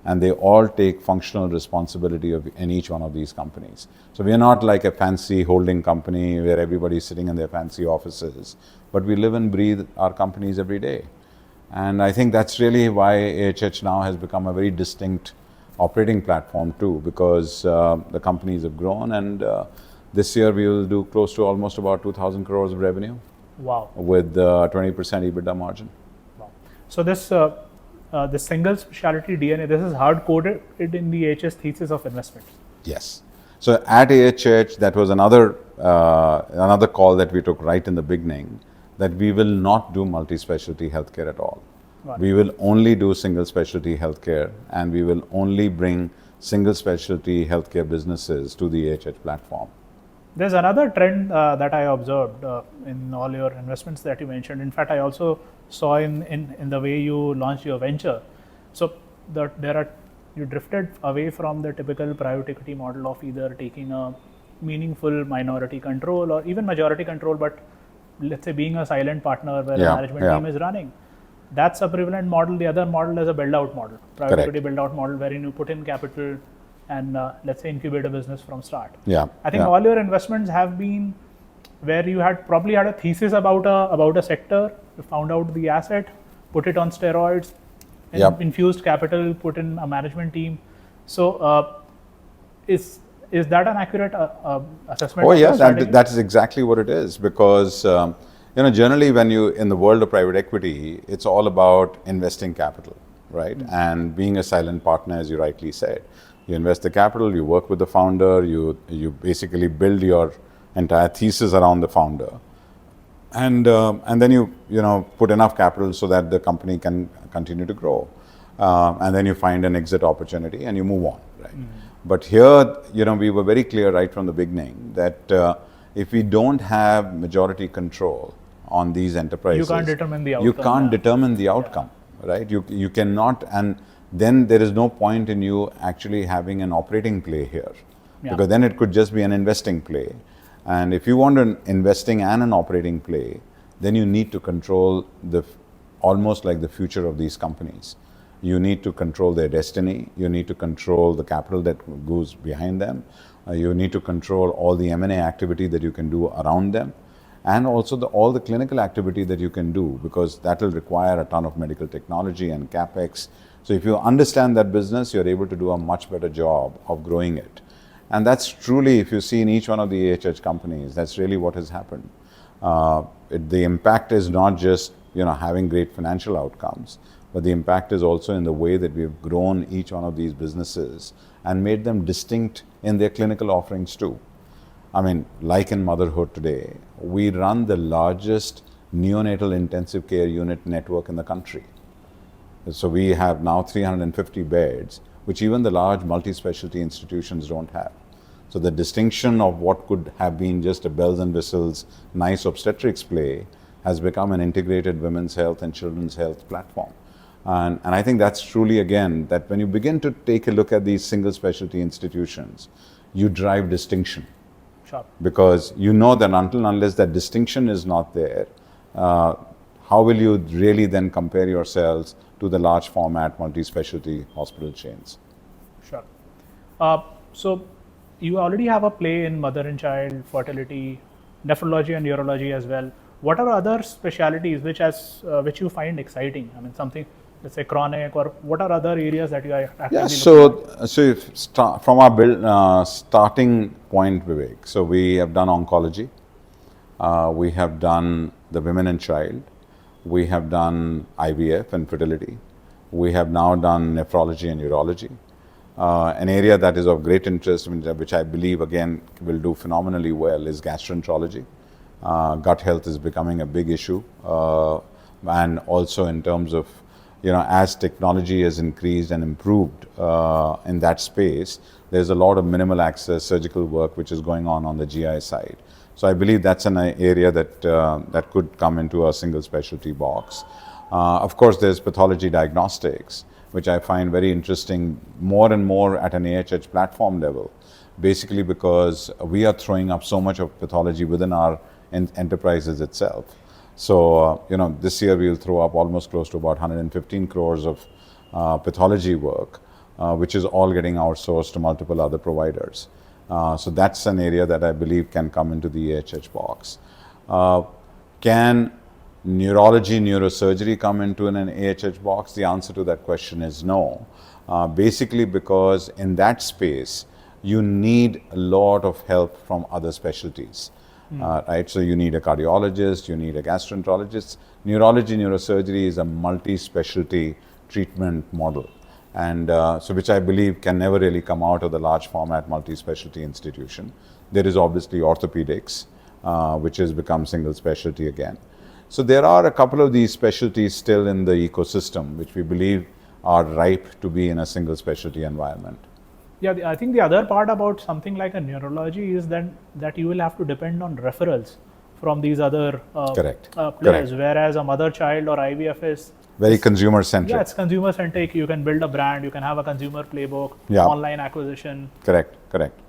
And they all take functional responsibility in each one of these companies. So we are not like a fancy holding company where everybody is sitting in their fancy offices, but we live and breathe our companies every day. And I think that's really why AHH now has become a very distinct operating platform too, because the companies have grown, and this year we will do close to almost about 2,000 crores of revenue. Wow. With 20% EBITDA margin. Wow. So this the single specialty DNA, this is hard coded in the AHS thesis of investment. Yes. So at AHH, that was another call that we took right in the beginning, that we will not do multi-specialty healthcare at all. Right. We will only do single specialty healthcare, and we will only bring single specialty healthcare businesses to the AHH platform. There's another trend that I observed in all your investments that you mentioned. In fact, I also saw in the way you launched your venture. So you drifted away from the typical private equity model of either taking a meaningful minority control or even majority control, but let's say being a silent partner where the management team is running. That's a prevalent model. The other model is a build-out model, private equity build-out model, wherein you put in capital and let's say incubate a business from start. I think all your investments have been where you probably had a thesis about a sector, you found out the asset, put it on steroids, infused capital, put in a management team. So is that an accurate assessment? Oh yeah, that is exactly what it is, because generally when you in the world of private equity, it's all about investing capital, right? And being a silent partner, as you rightly said. You invest the capital, you work with the founder, you basically build your entire thesis around the founder, and then you put enough capital so that the company can continue to grow, and then you find an exit opportunity and you move on, right? But here, we were very clear right from the beginning that if we don't have majority control on these enterprises, you can't determine the outcome. You can't determine the outcome, right? You cannot, and then there is no point in you actually having an operating play here, because then it could just be an investing play. And if you want an investing and an operating play, then you need to control almost like the future of these companies. You need to control their destiny. You need to control the capital that goes behind them. You need to control all the M&A activity that you can do around them, and also all the clinical activity that you can do, because that will require a ton of medical technology and capex. So if you understand that business, you're able to do a much better job of growing it. And that's truly, if you see in each one of the AHH companies, that's really what has happened. The impact is not just having great financial outcomes, but the impact is also in the way that we've grown each one of these businesses and made them distinct in their clinical offerings too. I mean, like in motherhood today, we run the largest neonatal intensive care unit network in the country. So we have now 350 beds, which even the large multi-specialty institutions don't have. So the distinction of what could have been just a bells and whistles, nice obstetrics play, has become an integrated women's health and children's health platform. And I think that's truly, again, that when you begin to take a look at these single specialty institutions, you drive distinction. Sure. Because you know that until and unless that distinction is not there, how will you really then compare yourselves to the large format multi-specialty hospital chains? Sure. So you already have a play in mother and child, fertility, nephrology and neurology as well. What are other specialities which you find exciting? I mean, something, let's say chronic, or what are other areas that you are actively looking at? So if from our starting point, Vivek, so we have done oncology, we have done the women and child, we have done IVF and fertility, we have now done nephrology and urology. An area that is of great interest, which I believe again will do phenomenally well, is gastroenterology. Gut health is becoming a big issue, and also in terms of, as technology has increased and improved in that space, there's a lot of minimal access surgical work which is going on the GI side. So I believe that's an area that could come into a single specialty box. Of course, there's pathology diagnostics, which I find very interesting more and more at an AHH platform level, basically because we are throwing up so much of pathology within our enterprises itself. So, this year we'll throw up almost close to about 115 crores of pathology work, which is all getting outsourced to multiple other providers. So that's an area that I believe can come into the AHH box. Can neurology, neurosurgery come into an AHH box? The answer to that question is no. Basically because in that space, you need a lot of help from other specialties. Right? So you need a cardiologist, you need a gastroenterologist. Neurology, neurosurgery is a multi-specialty treatment model. And so which I believe can never really come out of the large format multi-specialty institution. There is obviously orthopedics, which has become single specialty again. So there are a couple of these specialties still in the ecosystem, which we believe are ripe to be in a single specialty environment. Yeah, I think the other part about something like a neurology is that you will have to depend on referrals from these other Correct. players, Correct. whereas a mother child or IVF is very consumer centric. Yeah, it's consumer centric. You can build a brand, you can have a consumer playbook, Yeah. online acquisition. Correct.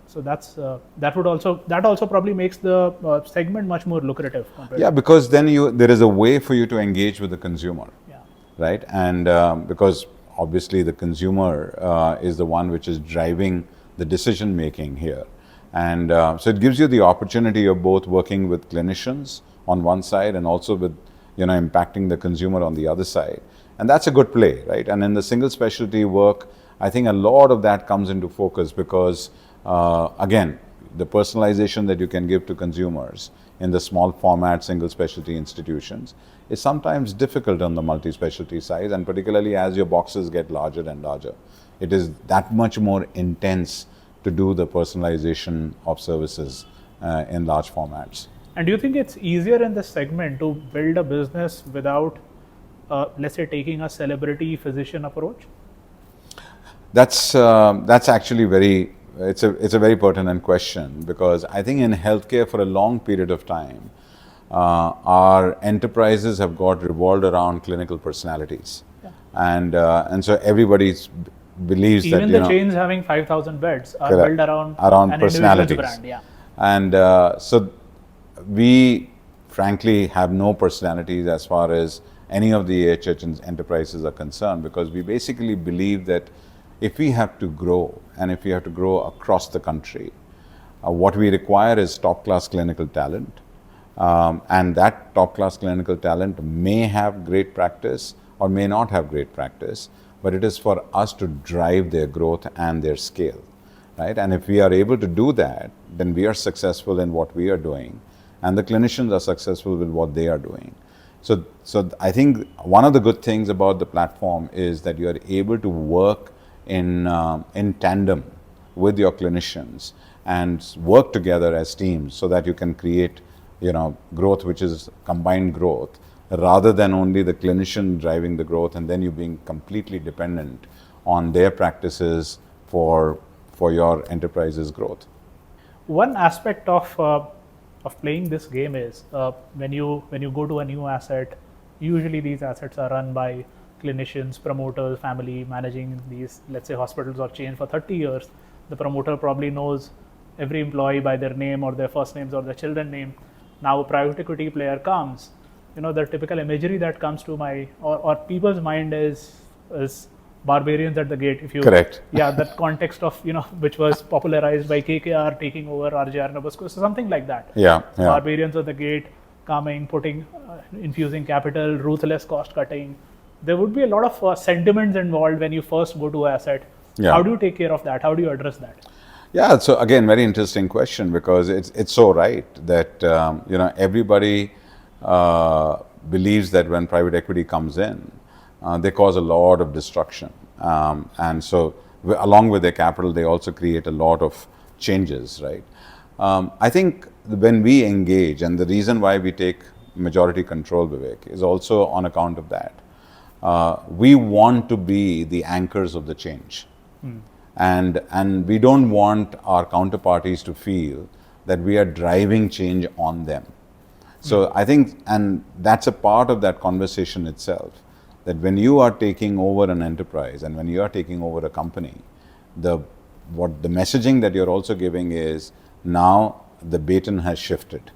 So that also probably makes the segment much more lucrative. Yeah, because then there is a way for you to engage with the consumer. Yeah. Right, and because obviously the consumer is the one which is driving the decision making here, and so it gives you the opportunity of both working with clinicians on one side and also with impacting the consumer on the other side, and that's a good play, right? And in the single specialty work, I think a lot of that comes into focus because again, the personalization that you can give to consumers in the small format single specialty institutions is sometimes difficult on the multi-specialty side, and particularly as your boxes get larger and larger, it is that much more intense to do the personalization of services in large formats. And do you think it's easier in this segment to build a business without, let's say, taking a celebrity physician approach? That's actually it's a very pertinent question, because I think in healthcare for a long period of time, our enterprises have got revolved around clinical personalities, and so everybody believes even that the chains having 5,000 beds are correct, built around an personalities. brand. Yeah, and so we frankly have no personalities as far as any of the AHH enterprises are concerned, because we basically believe that if we have to grow, and if we have to grow across the country, what we require is top-class clinical talent. And that top-class clinical talent may have great practice or may not have great practice, but it is for us to drive their growth and their scale, right? And if we are able to do that, then we are successful in what we are doing, and the clinicians are successful with what they are doing. So I think one of the good things about the platform is that you are able to work in tandem with your clinicians and work together as teams so that you can create growth which is combined growth, rather than only the clinician driving the growth and then you being completely dependent on their practices for your enterprise's growth. One aspect of playing this game is when you go to a new asset, usually these assets are run by clinicians, promoters, family managing these, let's say, hospitals or chain for 30 years. The promoter probably knows every employee by their name or their first names or their children name. Now a private equity player comes, the typical imagery that comes to my or people's mind is barbarians at the gate. If you Correct. Yeah, that context of which was popularized by KKR taking over RJR Nabisco, so something like that. Yeah. Barbarians at the gate, coming, putting, infusing capital, ruthless cost cutting. There would be a lot of sentiments involved when you first go to asset. Yeah. How do you take care of that? How do you address that? Yeah, so again, very interesting question, because it's so right that everybody believes that when private equity comes in, they cause a lot of destruction, and so along with their capital, they also create a lot of changes, right? I think when we engage, and the reason why we take majority control, Vivek, is also on account of that. We want to be the anchors of the change. And we don't want our counterparties to feel that we are driving change on them. So I think, and that's a part of that conversation itself, that when you are taking over an enterprise and when you are taking over a company, the messaging that you're also giving is, now the baton has shifted,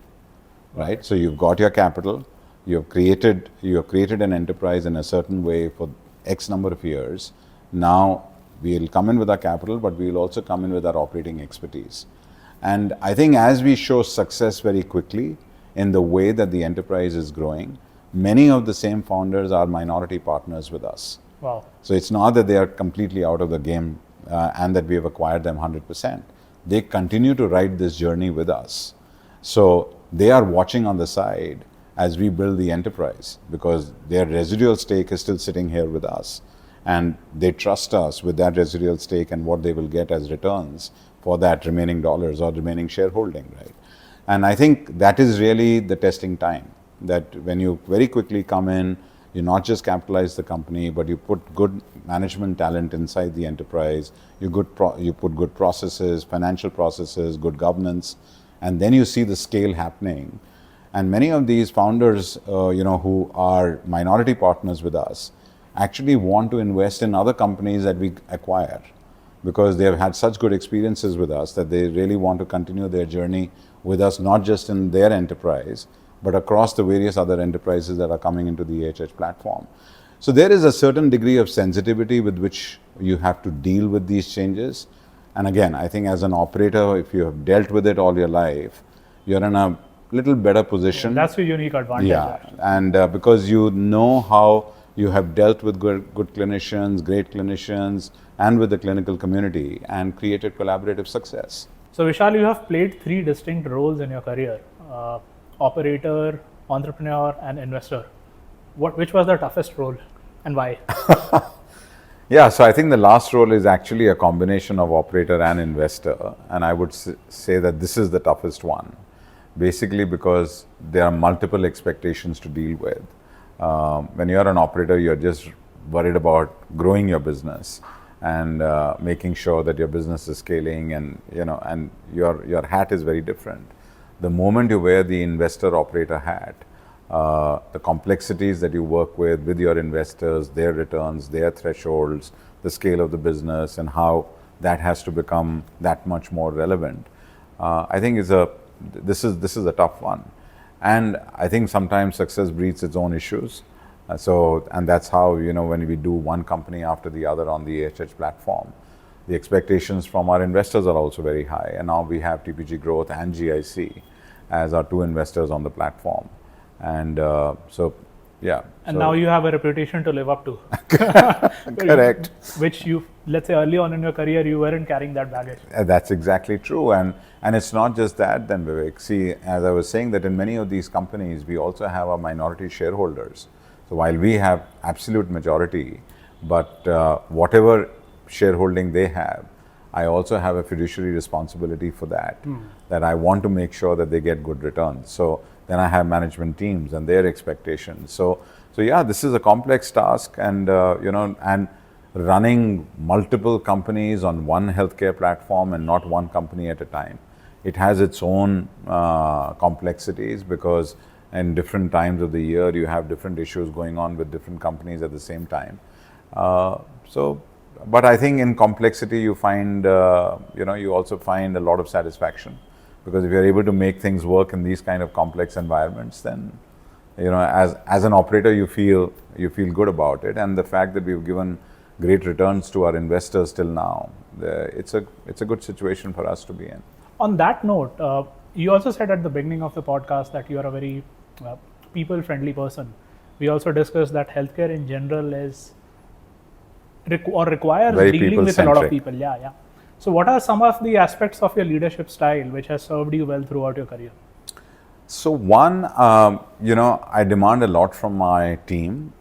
right? So you've got your capital, you have created an enterprise in a certain way for X number of years. Now we'll come in with our capital, but we'll also come in with our operating expertise. And I think as we show success very quickly in the way that the enterprise is growing, many of the same founders are minority partners with us. Wow. So it's not that they are completely out of the game and that we have acquired them 100%. They continue to ride this journey with us. So they are watching on the side as we build the enterprise, because their residual stake is still sitting here with us. And they trust us with that residual stake and what they will get as returns for that remaining dollars or remaining shareholding, right? And I think that is really the testing time, that when you very quickly come in, you not just capitalize the company, but you put good management talent inside the enterprise, you put good processes, financial processes, good governance, and then you see the scale happening. And many of these founders, who are minority partners with us, actually want to invest in other companies that we acquire, because they have had such good experiences with us that they really want to continue their journey with us, not just in their enterprise, but across the various other enterprises that are coming into the AHH platform. So there is a certain degree of sensitivity with which you have to deal with these changes. And again, I think as an operator, if you have dealt with it all your life, you're in a little better position. That's your unique advantage. Yeah, and because you know how you have dealt with good clinicians, great clinicians, and with the clinical community, and created collaborative success. So Vishal, you have played 3 distinct roles in your career: operator, entrepreneur, and investor. Which was the toughest role, and why? Yeah, so I think the last role is actually a combination of operator and investor, and I would say that this is the toughest one, basically because there are multiple expectations to deal with. When you're an operator, you're just worried about growing your business and making sure that your business is scaling, and your hat is very different. The moment you wear the investor operator hat, the complexities that you work with your investors, their returns, their thresholds, the scale of the business, and how that has to become that much more relevant, I think this is a tough one. And I think sometimes success breeds its own issues. And that's how, when we do one company after the other on the AHH platform, the expectations from our investors are also very high. And now we have TPG Growth and GIC as our 2 investors on the platform. And And now you have a reputation to live up to. Correct. Which let's say early on in your career, you weren't carrying that baggage. That's exactly true. And it's not just that then, Vivek. See, as I was saying, that in many of these companies, we also have our minority shareholders. So while we have absolute majority, but whatever shareholding they have, I also have a fiduciary responsibility for that, that I want to make sure that they get good returns. So then I have management teams and their expectations. So yeah, this is a complex task, and and running multiple companies on one healthcare platform and not one company at a time. It has its own complexities, because in different times of the year. You have different issues going on with different companies at the same time. But I think in complexity, you find, you also find a lot of satisfaction, because if you're able to make things work in these kind of complex environments, then, as an operator, you feel good about it. And the fact that we've given great returns to our investors till now, it's a good situation for us to be in. On that note, you also said at the beginning of the podcast that you are a very people-friendly person. We also discussed that healthcare in general is requires very dealing with a lot of people-centric. people. Yeah. So what are some of the aspects of your leadership style which has served you well throughout your career? So one, I demand a lot from my team,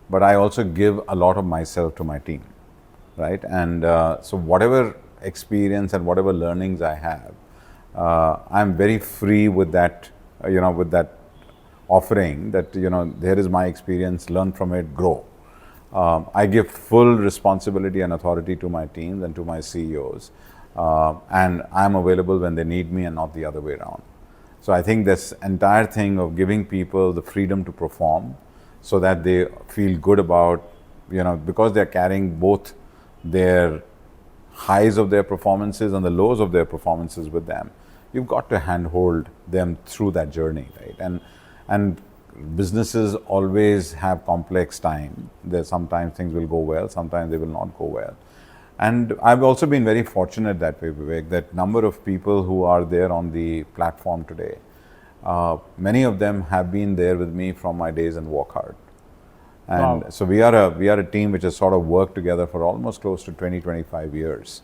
but I also give a lot of myself to my team, right? And so whatever experience and whatever learnings I have, I'm very free with that, with that offering that, there is my experience, learn from it, grow. I give full responsibility and authority to my teams and to my CEOs, and I'm available when they need me and not the other way around. So I think this entire thing of giving people the freedom to perform so that they feel good about, because they're carrying both their highs of their performances and the lows of their performances with them, you've got to handhold them through that journey, right? And businesses always have complex time. There sometimes things will go well, sometimes they will not go well. And I've also been very fortunate that way, Vivek, that number of people who are there on the platform today, many of them have been there with me from my days in Wockhardt. And Wow. so we are a team which has sort of worked together for almost close to 20-25 years.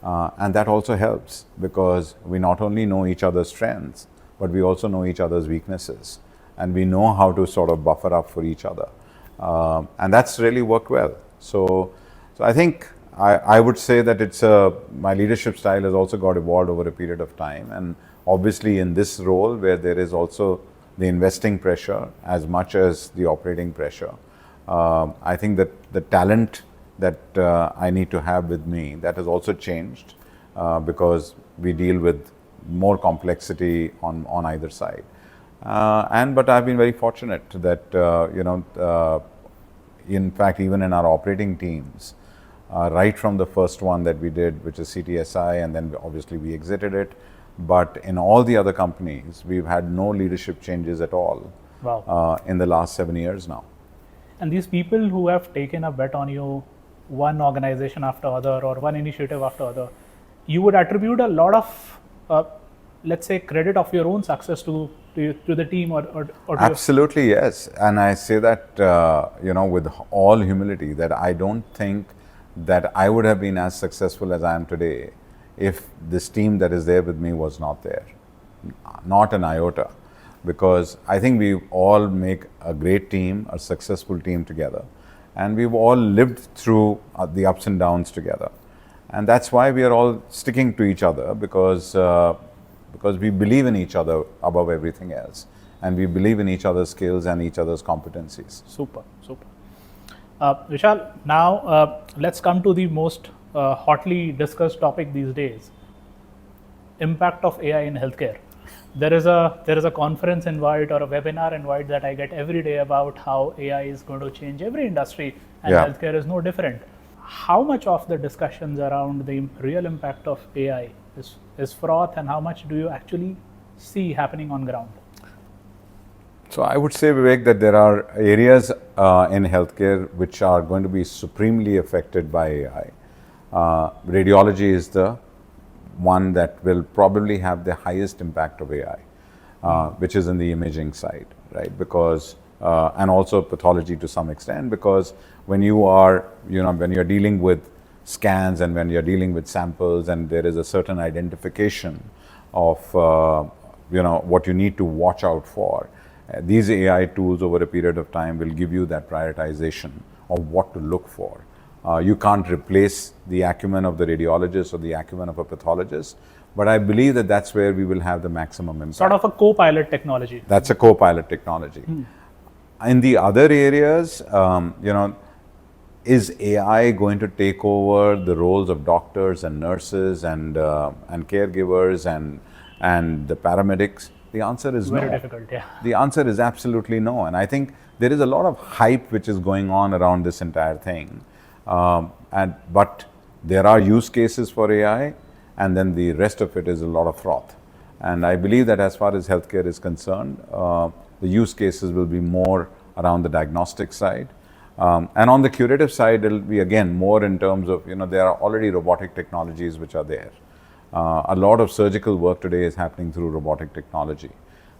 And that also helps, because we not only know each other's strengths, but we also know each other's weaknesses. And we know how to sort of buffer up for each other. And that's really worked well. So I think I would say that my leadership style has also got evolved over a period of time. And obviously in this role where there is also the investing pressure as much as the operating pressure, I think that the talent that I need to have with me, that has also changed, because we deal with more complexity on either side. But I've been very fortunate that, in fact, even in our operating teams, right from the first one that we did, which is CTSI, and then obviously we exited it. But in all the other companies, we've had no leadership changes at all. Wow. In the last 7 years now. And these people who have taken a bet on you, one organization after other or one initiative after other, you would attribute a lot of, let's say, credit of your own success to the team or to Absolutely, yes. And I say that, with all humility, that I don't think that I would have been as successful as I am today if this team that is there with me was not there. Not an iota. Because I think we all make a great team, a successful team together. And we've all lived through the ups and downs together. And that's why we are all sticking to each other, because we believe in each other above everything else. And we believe in each other's skills and each other's competencies. Super. Vishal, now let's come to the most hotly discussed topic these days: impact of AI in healthcare. There is a conference invite or a webinar invite that I get every day about how AI is going to change every industry, and healthcare is no different. How much of the discussions around the real impact of AI is fraught, and how much do you actually see happening on ground? So I would say, Vivek, that there are areas in healthcare which are going to be supremely affected by AI. Radiology is the one that will probably have the highest impact of AI, which is in the imaging side, right? Because, and also pathology to some extent, because when you are, when you're dealing with scans and when you're dealing with samples and there is a certain identification of, what you need to watch out for, these AI tools over a period of time will give you that prioritization of what to look for. You can't replace the acumen of the radiologist or the acumen of a pathologist, but I believe that that's where we will have the maximum impact. Sort of a co-pilot technology. That's a co-pilot technology. In the other areas, is AI going to take over the roles of doctors and nurses and caregivers and the paramedics? The answer is no. Very difficult, yeah. The answer is absolutely no. And I think there is a lot of hype which is going on around this entire thing. But there are use cases for AI, and then the rest of it is a lot of froth. And I believe that as far as healthcare is concerned, the use cases will be more around the diagnostic side. And on the curative side, it'll be again more in terms of, there are already robotic technologies which are there. A lot of surgical work today is happening through robotic technology.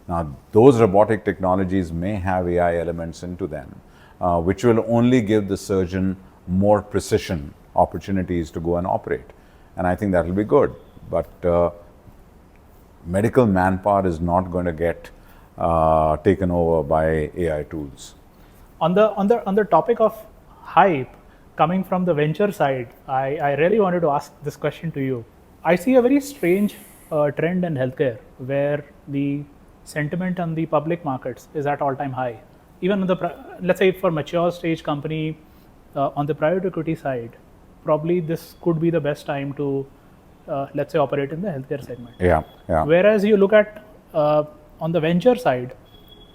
Now, those robotic technologies may have AI elements into them, which will only give the surgeon more precision opportunities to go and operate. And I think that will be good. But medical manpower is not going to get taken over by AI tools. On the topic of hype, coming from the venture side, I really wanted to ask this question to you. I see a very strange trend in healthcare where the sentiment on the public markets is at all-time high. Even on let's say for mature stage company, on the private equity side, probably this could be the best time to, let's say, operate in the healthcare segment. Yeah. Whereas you look at on the venture side,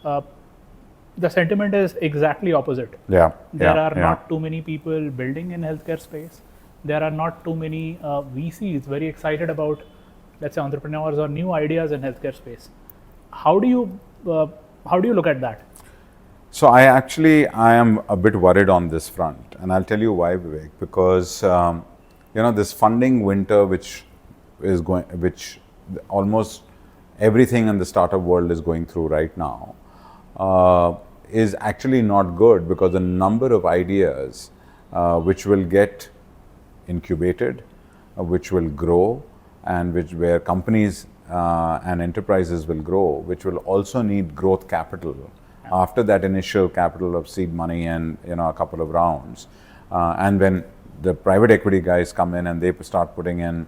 the sentiment is exactly opposite. There are not too many people building in healthcare space. There are not too many VCs very excited about, let's say, entrepreneurs or new ideas in healthcare space. How do you look at that? So I am a bit worried on this front, and I'll tell you why, Vivek. Because this funding winter, which almost everything in the startup world is going through right now, is actually not good, because the number of ideas which will get incubated, which will grow, and where companies and enterprises will grow, which will also need growth capital after that initial capital of seed money and a couple of rounds. And when the private equity guys come in and they start putting in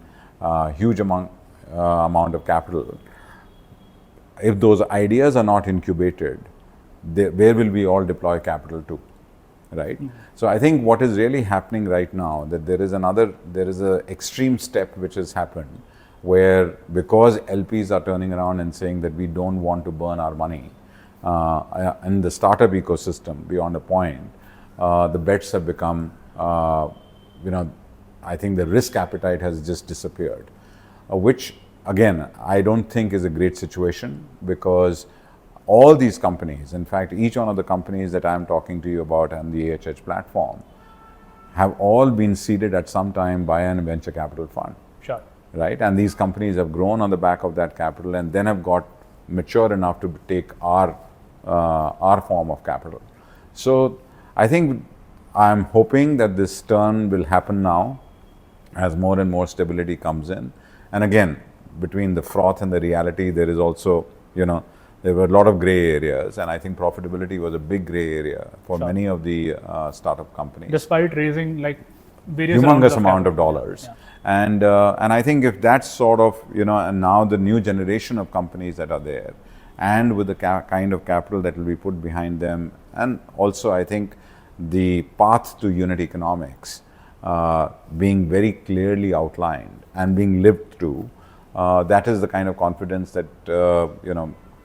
huge amount of capital, if those ideas are not incubated, where will we all deploy capital to, right? So I think what is really happening right now, that there is an extreme step which has happened, where because LPs are turning around and saying that we don't want to burn our money in the startup ecosystem beyond a point, the bets have become, I think the risk appetite has just disappeared, which again, I don't think is a great situation, because all these companies, in fact, each one of the companies that I'm talking to you about on the AHH platform, have all been seeded at some time by a venture capital fund. Sure. Right? And these companies have grown on the back of that capital and then have got mature enough to take our form of capital. So I think I'm hoping that this turn will happen now as more and more stability comes in. And again, between the froth and the reality, there is also, there were a lot of gray areas, and I think profitability was a big gray area for many of the startup companies. Despite raising like various humongous amount of dollars. Yeah. And I think if that's sort of, and now the new generation of companies that are there, and with the kind of capital that will be put behind them, and also I think the path to unit economics being very clearly outlined and being lived to, that is the kind of confidence that,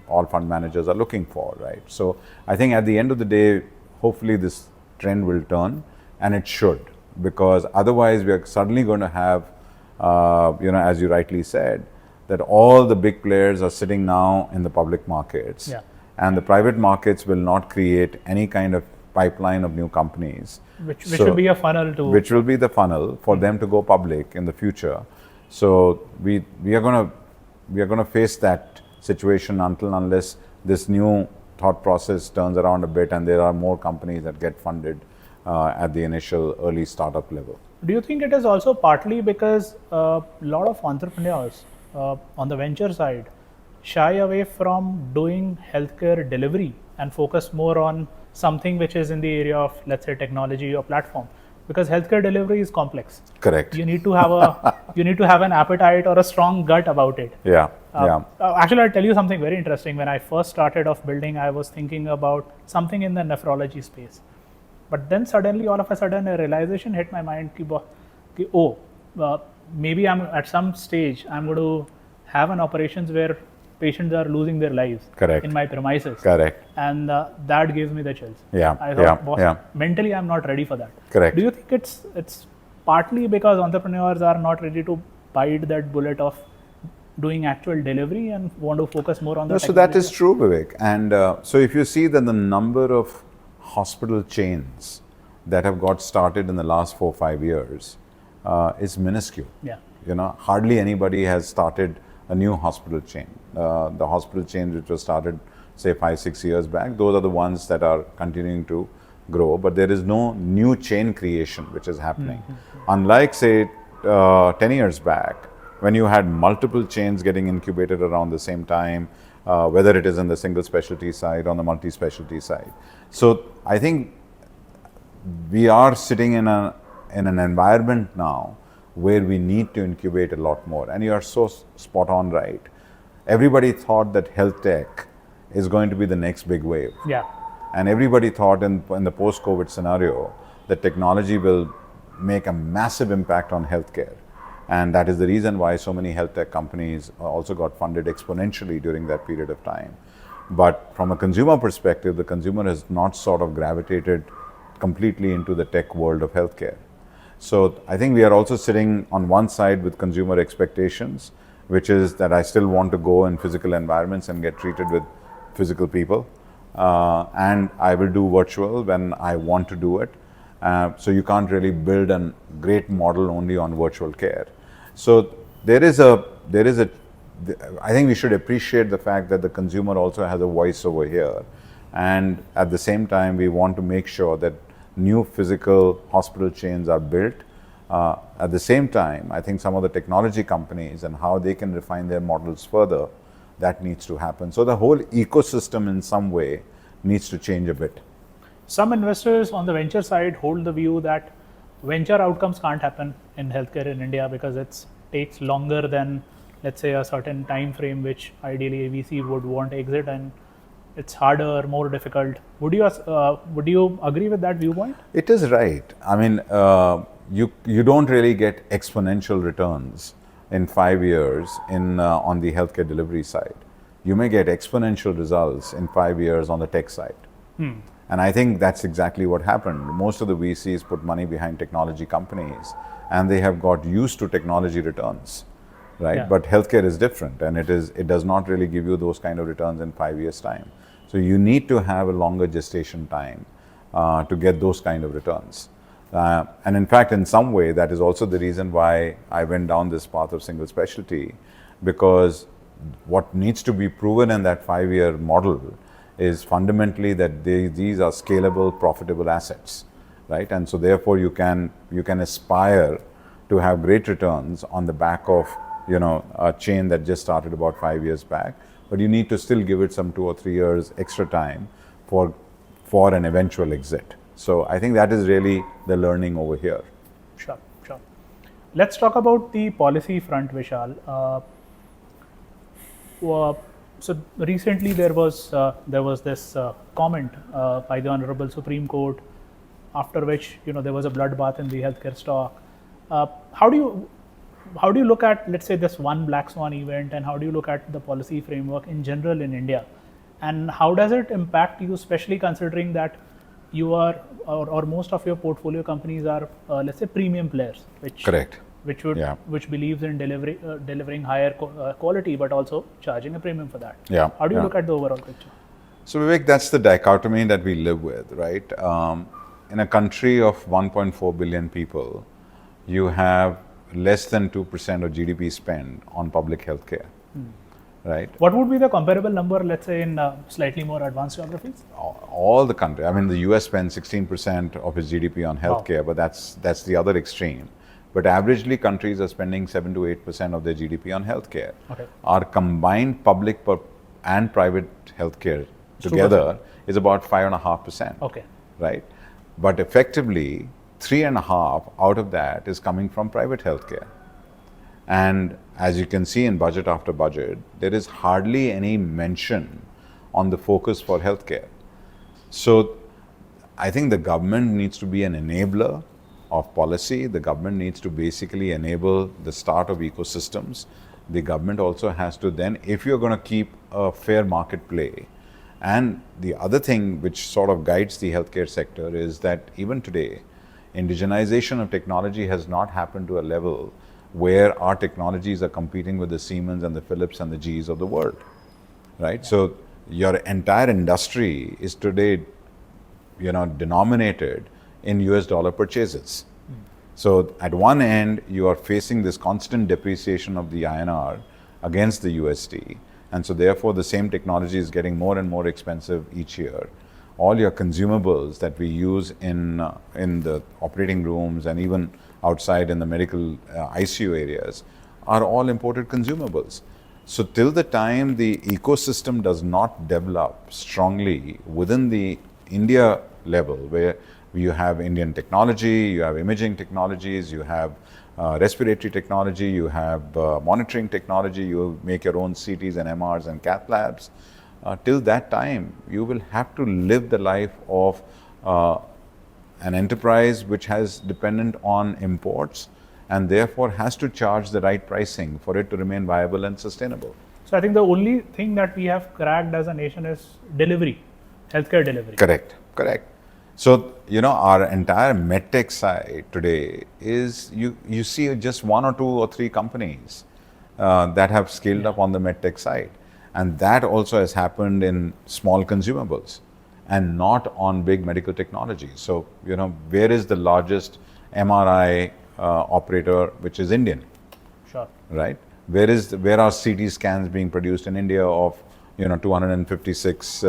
all fund managers are looking for, right? So I think at the end of the day, hopefully this trend will turn, and it should, because otherwise we are suddenly going to have, as you rightly said, that all the big players are sitting now in the public markets, and the private markets will not create any kind of pipeline of new companies. Which will be a funnel to... Which will be the funnel for them to go public in the future. So we are going to face that situation unless this new thought process turns around a bit and there are more companies that get funded at the initial early startup level. Do you think it is also partly because a lot of entrepreneurs on the venture side shy away from doing healthcare delivery and focus more on something which is in the area of, let's say, technology or platform? Because healthcare delivery is complex. Correct. You need to have an appetite or a strong gut about it. Actually, I'll tell you something very interesting. When I first started off building, I was thinking about something in the nephrology space. But then suddenly, all of a sudden, a realization hit my mind. Maybe I'm at some stage, I'm going to have an operations where patients are losing their lives Correct. in my premises. Correct. And that gives me the chills. Yeah. I thought, Yeah. mentally, I'm not ready for that. Correct. Do you think it's partly because entrepreneurs are not ready to bite that bullet of doing actual delivery and want to focus more on the So that technology? is true, Vivek. And so if you see that the number of hospital chains that have got started in the last 4-5 years is minuscule. Yeah. Hardly anybody has started a new hospital chain. The hospital chains which were started, say, 5-6 years back, those are the ones that are continuing to grow. But there is no new chain creation which is happening. Unlike, say, 10 years back, when you had multiple chains getting incubated around the same time, whether it is in the single-specialty side or on the multi-specialty side. So I think we are sitting in an environment now where we need to incubate a lot more. And you are so spot on right. Everybody thought that health tech is going to be the next big wave. Yeah. And everybody thought in the post-COVID scenario that technology will make a massive impact on healthcare. And that is the reason why so many health tech companies also got funded exponentially during that period of time. But from a consumer perspective, the consumer has not sort of gravitated completely into the tech world of healthcare. So I think we are also sitting on one side with consumer expectations, which is that I still want to go in physical environments and get treated with physical people. And I will do virtual when I want to do it. So you can't really build a great model only on virtual care. So I think we should appreciate the fact that the consumer also has a voice over here. And at the same time, we want to make sure that new physical hospital chains are built. At the same time, I think some of the technology companies and how they can refine their models further, that needs to happen. So the whole ecosystem in some way needs to change a bit. Some investors on the venture side hold the view that venture outcomes can't happen in healthcare in India because it takes longer than, let's say, a certain time frame which ideally a VC would want to exit, and it's harder, more difficult. Would you agree with that viewpoint? It is right. I mean, you don't really get exponential returns in 5 years on the healthcare delivery side. You may get exponential results in 5 years on the tech side. And I think that's exactly what happened. Most of the VCs put money behind technology companies and they have got used to technology returns, right? Yeah. But healthcare is different, and it does not really give you those kind of returns in 5 years' time. So you need to have a longer gestation time to get those kind of returns. And in fact, in some way, that is also the reason why I went down this path of single specialty, because what needs to be proven in that 5-year model is fundamentally that these are scalable, profitable assets, right? And so therefore you can aspire to have great returns on the back of a chain that just started about 5 years back, but you need to still give it some 2 or 3 years extra time for an eventual exit. So I think that is really the learning over here. Sure. Let's talk about the policy front, Vishal. So recently there was this comment by the Honorable Supreme Court, after which there was a bloodbath in the healthcare stock. How do you look at, let's say, this one black swan event, and how do you look at the policy framework in general in India, and how does it impact you, especially considering that you are or most of your portfolio companies are let's say premium players, Correct. which believes in delivering higher quality, but also charging a premium for that. Yeah. How do you look at the overall picture? So Vivek, that's the dichotomy that we live with, right? In a country of 1.4 billion people, you have less than 2% of GDP spend on public healthcare, right? What would be the comparable number, let's say, in slightly more advanced geographies? All the country. I mean, the US spends 16% of its GDP on healthcare, but that's the other extreme. But averagely, countries are spending 7 to 8% of their GDP on healthcare. Okay. Our combined public and private healthcare together is about 5.5%. Okay. Right? But effectively, 3.5 out of that is coming from private healthcare. And as you can see in budget after budget, there is hardly any mention on the focus for healthcare. So I think the government needs to be an enabler of policy. The government needs to basically enable the start of ecosystems. the government also has to then, if you're going to keep a fair market play, and the other thing which sort of guides the healthcare sector is that even today, indigenization of technology has not happened to a level where our technologies are competing with the Siemens and the Philips and the GEs of the world, right? Yeah. So your entire industry is today, denominated in US dollar purchases. So at one end, you are facing this constant depreciation of the INR against the USD. And so therefore, the same technology is getting more and more expensive each year. All your consumables that we use in the operating rooms and even outside in the medical ICU areas are all imported consumables. So till the time the ecosystem does not develop strongly within the India level, where you have Indian technology, you have imaging technologies, you have respiratory technology, you have monitoring technology, you make your own CTs and MRs and cath labs. Till that time, you will have to live the life of an enterprise which has dependent on imports and therefore has to charge the right pricing for it to remain viable and sustainable. So I think the only thing that we have cracked as a nation is delivery, healthcare delivery. Correct. So, our entire medtech side today is, you see just 1 or 2 or 3 companies that have scaled up on the medtech side. And that also has happened in small consumables and not on big medical technology. So, where is the largest MRI operator, which is Indian? Sure. Right? Where are CT scans being produced in India of, 256,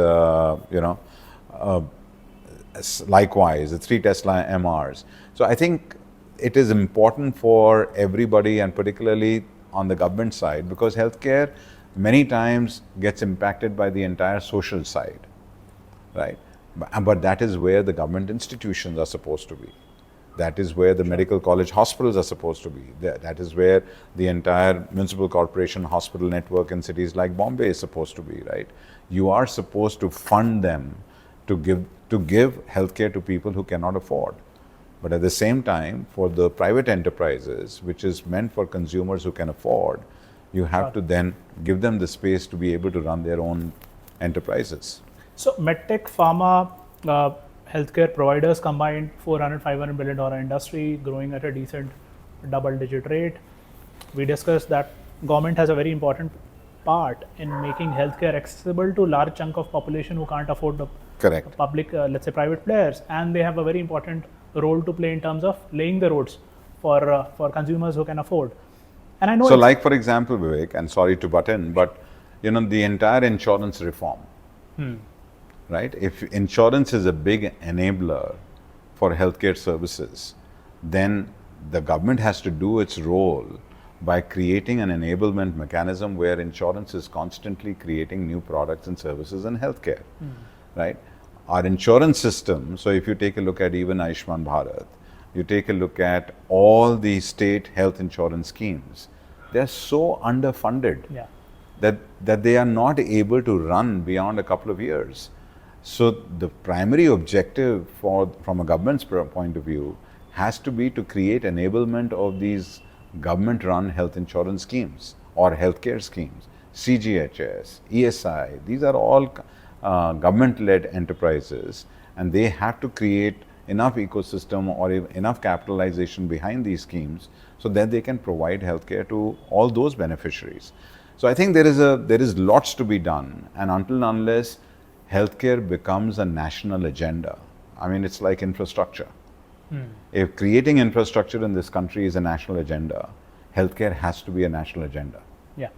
likewise, the 3 Tesla MRs. So I think it is important for everybody, and particularly on the government side, because healthcare many times gets impacted by the entire social side, right? But that is where the government institutions are supposed to be. That is where the medical college hospitals are supposed to be. That is where the entire municipal corporation hospital network in cities like Bombay is supposed to be, right? You are supposed to fund them to give healthcare to people who cannot afford. But at the same time, for the private enterprises, which is meant for consumers who can afford, you have to then give them the space to be able to run their own enterprises. So medtech, pharma, healthcare providers combined, $400-500 billion industry, growing at a decent double-digit rate. We discussed that government has a very important part in making healthcare accessible to a large chunk of population who can't afford the Correct. Public, let's say private players, and they have a very important role to play in terms of laying the roads for consumers who can afford. And I know. So, like for example, Vivek, and sorry to butt in, but the entire insurance reform, right? If insurance is a big enabler for healthcare services, then the government has to do its role by creating an enablement mechanism where insurance is constantly creating new products and services in healthcare. Right? Our insurance system, so if you take a look at even Ayushman Bharat, you take a look at all the state health insurance schemes, they're so underfunded that they are not able to run beyond a couple of years. So the primary objective from a government's point of view has to be to create enablement of these government-run health insurance schemes or healthcare schemes, CGHS, ESI, these are all government-led enterprises, and they have to create enough ecosystem or enough capitalization behind these schemes so that they can provide healthcare to all those beneficiaries. So I think there is lots to be done, and until and unless healthcare becomes a national agenda, I mean, it's like infrastructure. If creating infrastructure in this country is a national agenda, healthcare has to be a national agenda. Yeah.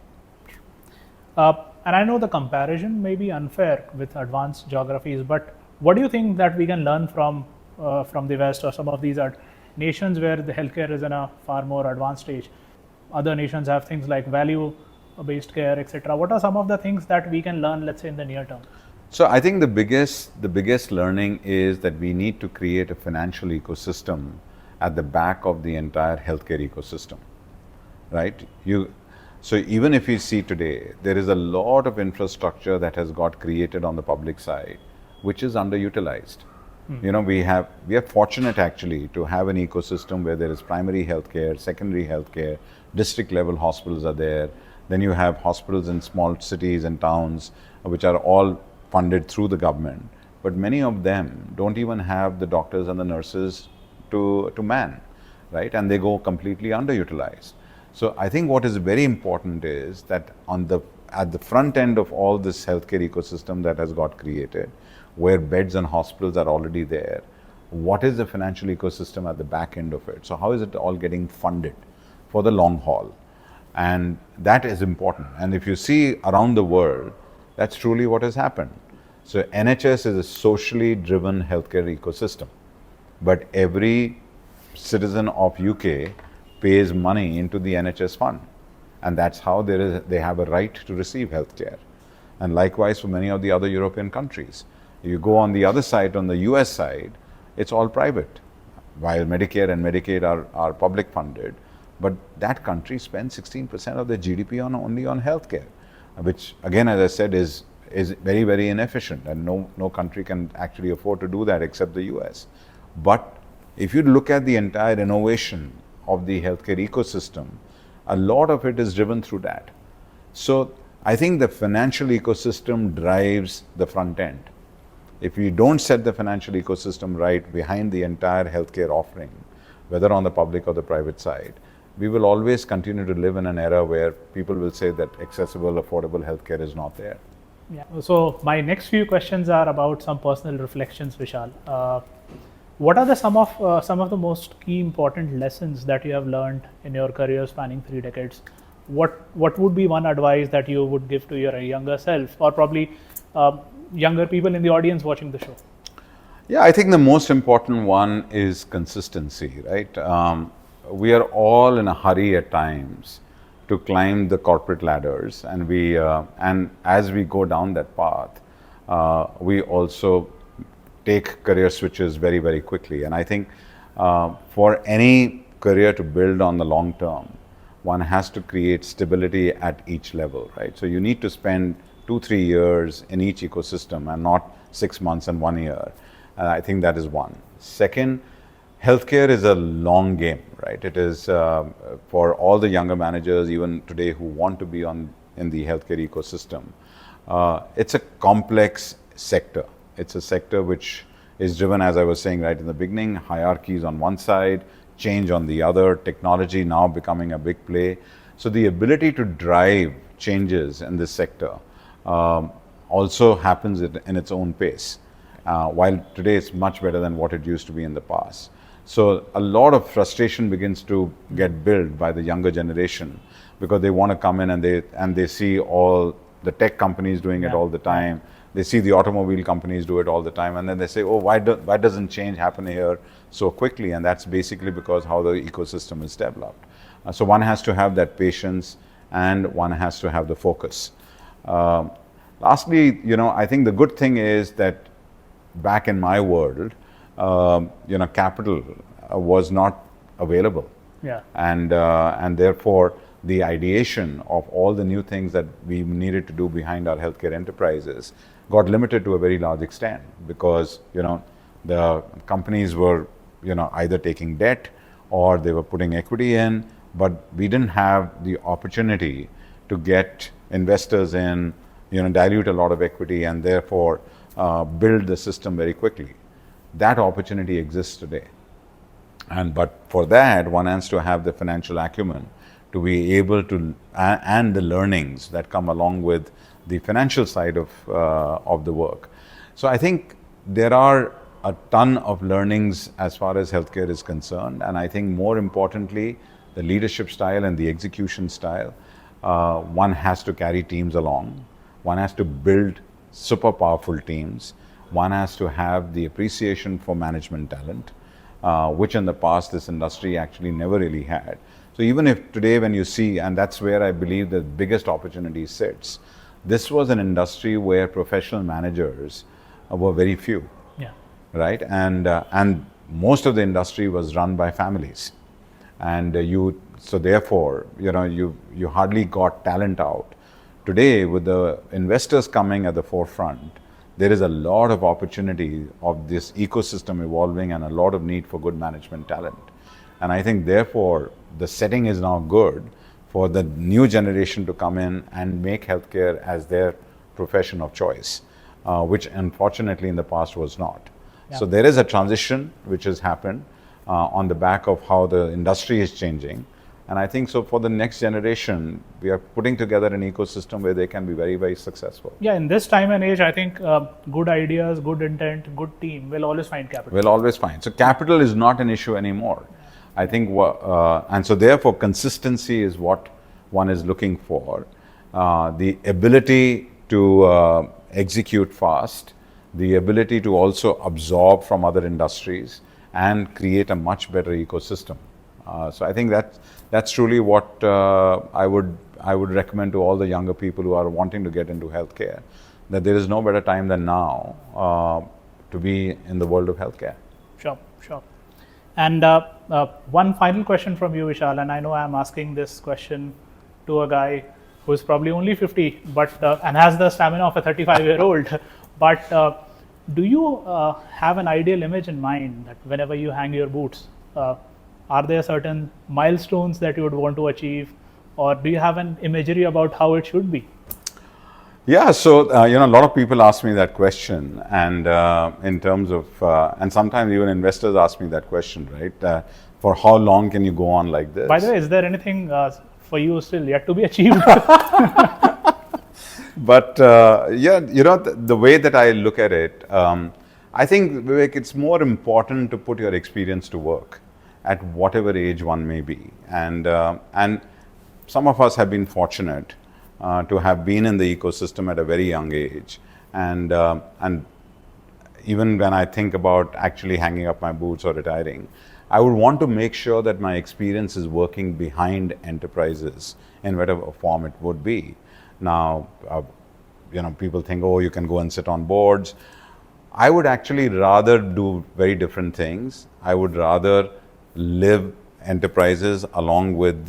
And I know the comparison may be unfair with advanced geographies, but what do you think that we can learn from the West or some of these nations where the healthcare is in a far more advanced stage? Other nations have things like value-based care, etc. What are some of the things that we can learn, let's say, in the near term? So I think the biggest learning is that we need to create a financial ecosystem at the back of the entire healthcare ecosystem, right? So even if you see today, there is a lot of infrastructure that has got created on the public side, which is underutilized. We are fortunate actually to have an ecosystem where there is primary healthcare, secondary healthcare, district level hospitals are there. Then you have hospitals in small cities and towns, which are all funded through the government. But many of them don't even have the doctors and the nurses to man, right? And they go completely underutilized. So I think what is very important is that at the front end of all this healthcare ecosystem that has got created, where beds and hospitals are already there, what is the financial ecosystem at the back end of it? So how is it all getting funded for the long haul? And that is important. And if you see around the world, that's truly what has happened. So NHS is a socially driven healthcare ecosystem, but every citizen of UK pays money into the NHS fund, and that's how they have a right to receive healthcare. And likewise for many of the other European countries. You go on the other side, on the US side, it's all private, while Medicare and Medicaid are public funded. But that country spends 16% of their GDP only on healthcare, which again, as I said, is very, very inefficient, and no country can actually afford to do that except the US. But if you look at the entire innovation of the healthcare ecosystem, a lot of it is driven through that. So I think the financial ecosystem drives the front end. If we don't set the financial ecosystem right behind the entire healthcare offering, whether on the public or the private side, we will always continue to live in an era where people will say that accessible, affordable healthcare is not there. Yeah. So my next few questions are about some personal reflections, Vishal. What are some of the most key important lessons that you have learned in your career spanning 3 decades? What would be one advice that you would give to your younger self, or probably younger people in the audience watching the show? Yeah, I think the most important one is consistency, right? We are all in a hurry at times to climb the corporate ladders, and and as we go down that path, we also take career switches very, very quickly. And I think for any career to build on the long term, one has to create stability at each level, right? So you need to spend 2-3 years in each ecosystem and not 6 months and 1 year. I think that is one. Second, healthcare is a long game, right? It is for all the younger managers, even today, who want to be in the healthcare ecosystem. It's a complex sector. It's a sector which is driven, as I was saying right in the beginning, hierarchies on one side, change on the other, technology now becoming a big play. So the ability to drive changes in this sector also happens in its own pace. While today it's much better than what it used to be in the past. So a lot of frustration begins to get built by the younger generation, because they want to come in and they see all the tech companies doing it all the time. They see the automobile companies do it all the time, and then they say, oh, why doesn't change happen here so quickly? And that's basically because how the ecosystem is developed. So one has to have that patience, and one has to have the focus. Lastly, I think the good thing is that back in my world, capital was not available. Yeah. And therefore, the ideation of all the new things that we needed to do behind our healthcare enterprises got limited to a very large extent, because the companies were either taking debt or they were putting equity in, but we didn't have the opportunity to get investors in, dilute a lot of equity, and therefore build the system very quickly. That opportunity exists today, but for that one has to have the financial acumen to be able to, and the learnings that come along with the financial side of the work. So I think there are a ton of learnings as far as healthcare is concerned, and I think more importantly, the leadership style and the execution style. One has to carry teams along. One has to build super powerful teams. One has to have the appreciation for management talent, which in the past this industry actually never really had. So even if today when you see, and that's where I believe the biggest opportunity sits, this was an industry where professional managers were very few, right? And most of the industry was run by families, and so therefore you hardly got talent out. Today, with the investors coming at the forefront, there is a lot of opportunity of this ecosystem evolving and a lot of need for good management talent. And I think therefore the setting is now good for the new generation to come in and make healthcare as their profession of choice, which unfortunately in the past was not. So there is a transition which has happened on the back of how the industry is changing. And I think so for the next generation, we are putting together an ecosystem where they can be very, very successful. Yeah, in this time and age, I think good ideas, good intent, good team will always find capital. Will always find. So capital is not an issue anymore. I think, and so therefore consistency is what one is looking for. The ability to execute fast, the ability to also absorb from other industries and create a much better ecosystem. So I think that's truly what I would recommend to all the younger people who are wanting to get into healthcare, that there is no better time than now to be in the world of healthcare. Sure. And one final question from you, Vishal, and I know I'm asking this question to a guy who's probably only 50, but and has the stamina of a 35-year-old. But do you have an ideal image in mind that whenever you hang your boots, are there certain milestones that you would want to achieve, or do you have an imagery about how it should be? Yeah, so a lot of people ask me that question, and in terms of, and sometimes even investors ask me that question, right? For how long can you go on like this? By the way, is there anything for you still yet to be achieved? But the way that I look at it, I think, Vivek, it's more important to put your experience to work at whatever age one may be, and some of us have been fortunate to have been in the ecosystem at a very young age, and even when I think about actually hanging up my boots or retiring, I would want to make sure that my experience is working behind enterprises in whatever form it would be. Now, people think, oh, you can go and sit on boards. I would actually rather do very different things. I would rather live enterprises along with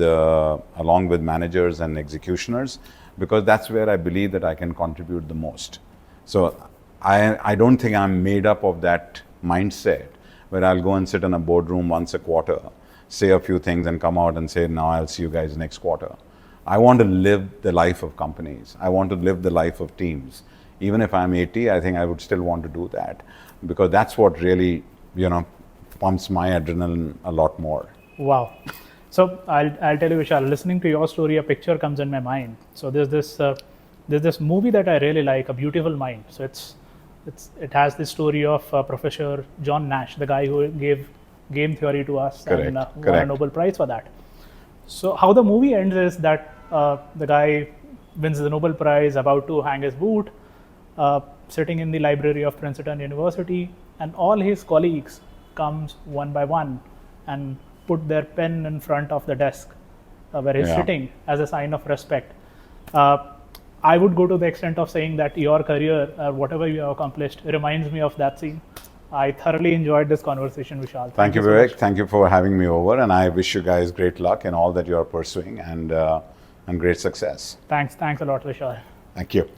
managers and executioners, because that's where I believe that I can contribute the most. So I don't think I'm made up of that mindset where I'll go and sit in a boardroom once a quarter, say a few things and come out and say, now I'll see you guys next quarter. I want to live the life of companies. I want to live the life of teams. Even if I'm 80, I think I would still want to do that, because that's what really, pumps my adrenaline a lot more. Wow. So I'll tell you, Vishal, listening to your story, a picture comes in my mind. So there's this movie that I really like, A Beautiful Mind. So it has the story of Professor John Nash, the guy who gave game theory to us. Correct. And won a Nobel Prize for that. So how the movie ends is that the guy wins the Nobel Prize, about to hang his boot, sitting in the library of Princeton University, and all his colleagues comes one by one and put their pen in front of the desk where he's sitting as a sign of respect. I would go to the extent of saying that your career, whatever you have accomplished, reminds me of that scene. I thoroughly enjoyed this conversation, Vishal. Thank you, Vivek. Thank you for having me over, and I wish you guys great luck in all that you are pursuing, and great success. Thanks a lot, Vishal. Thank you.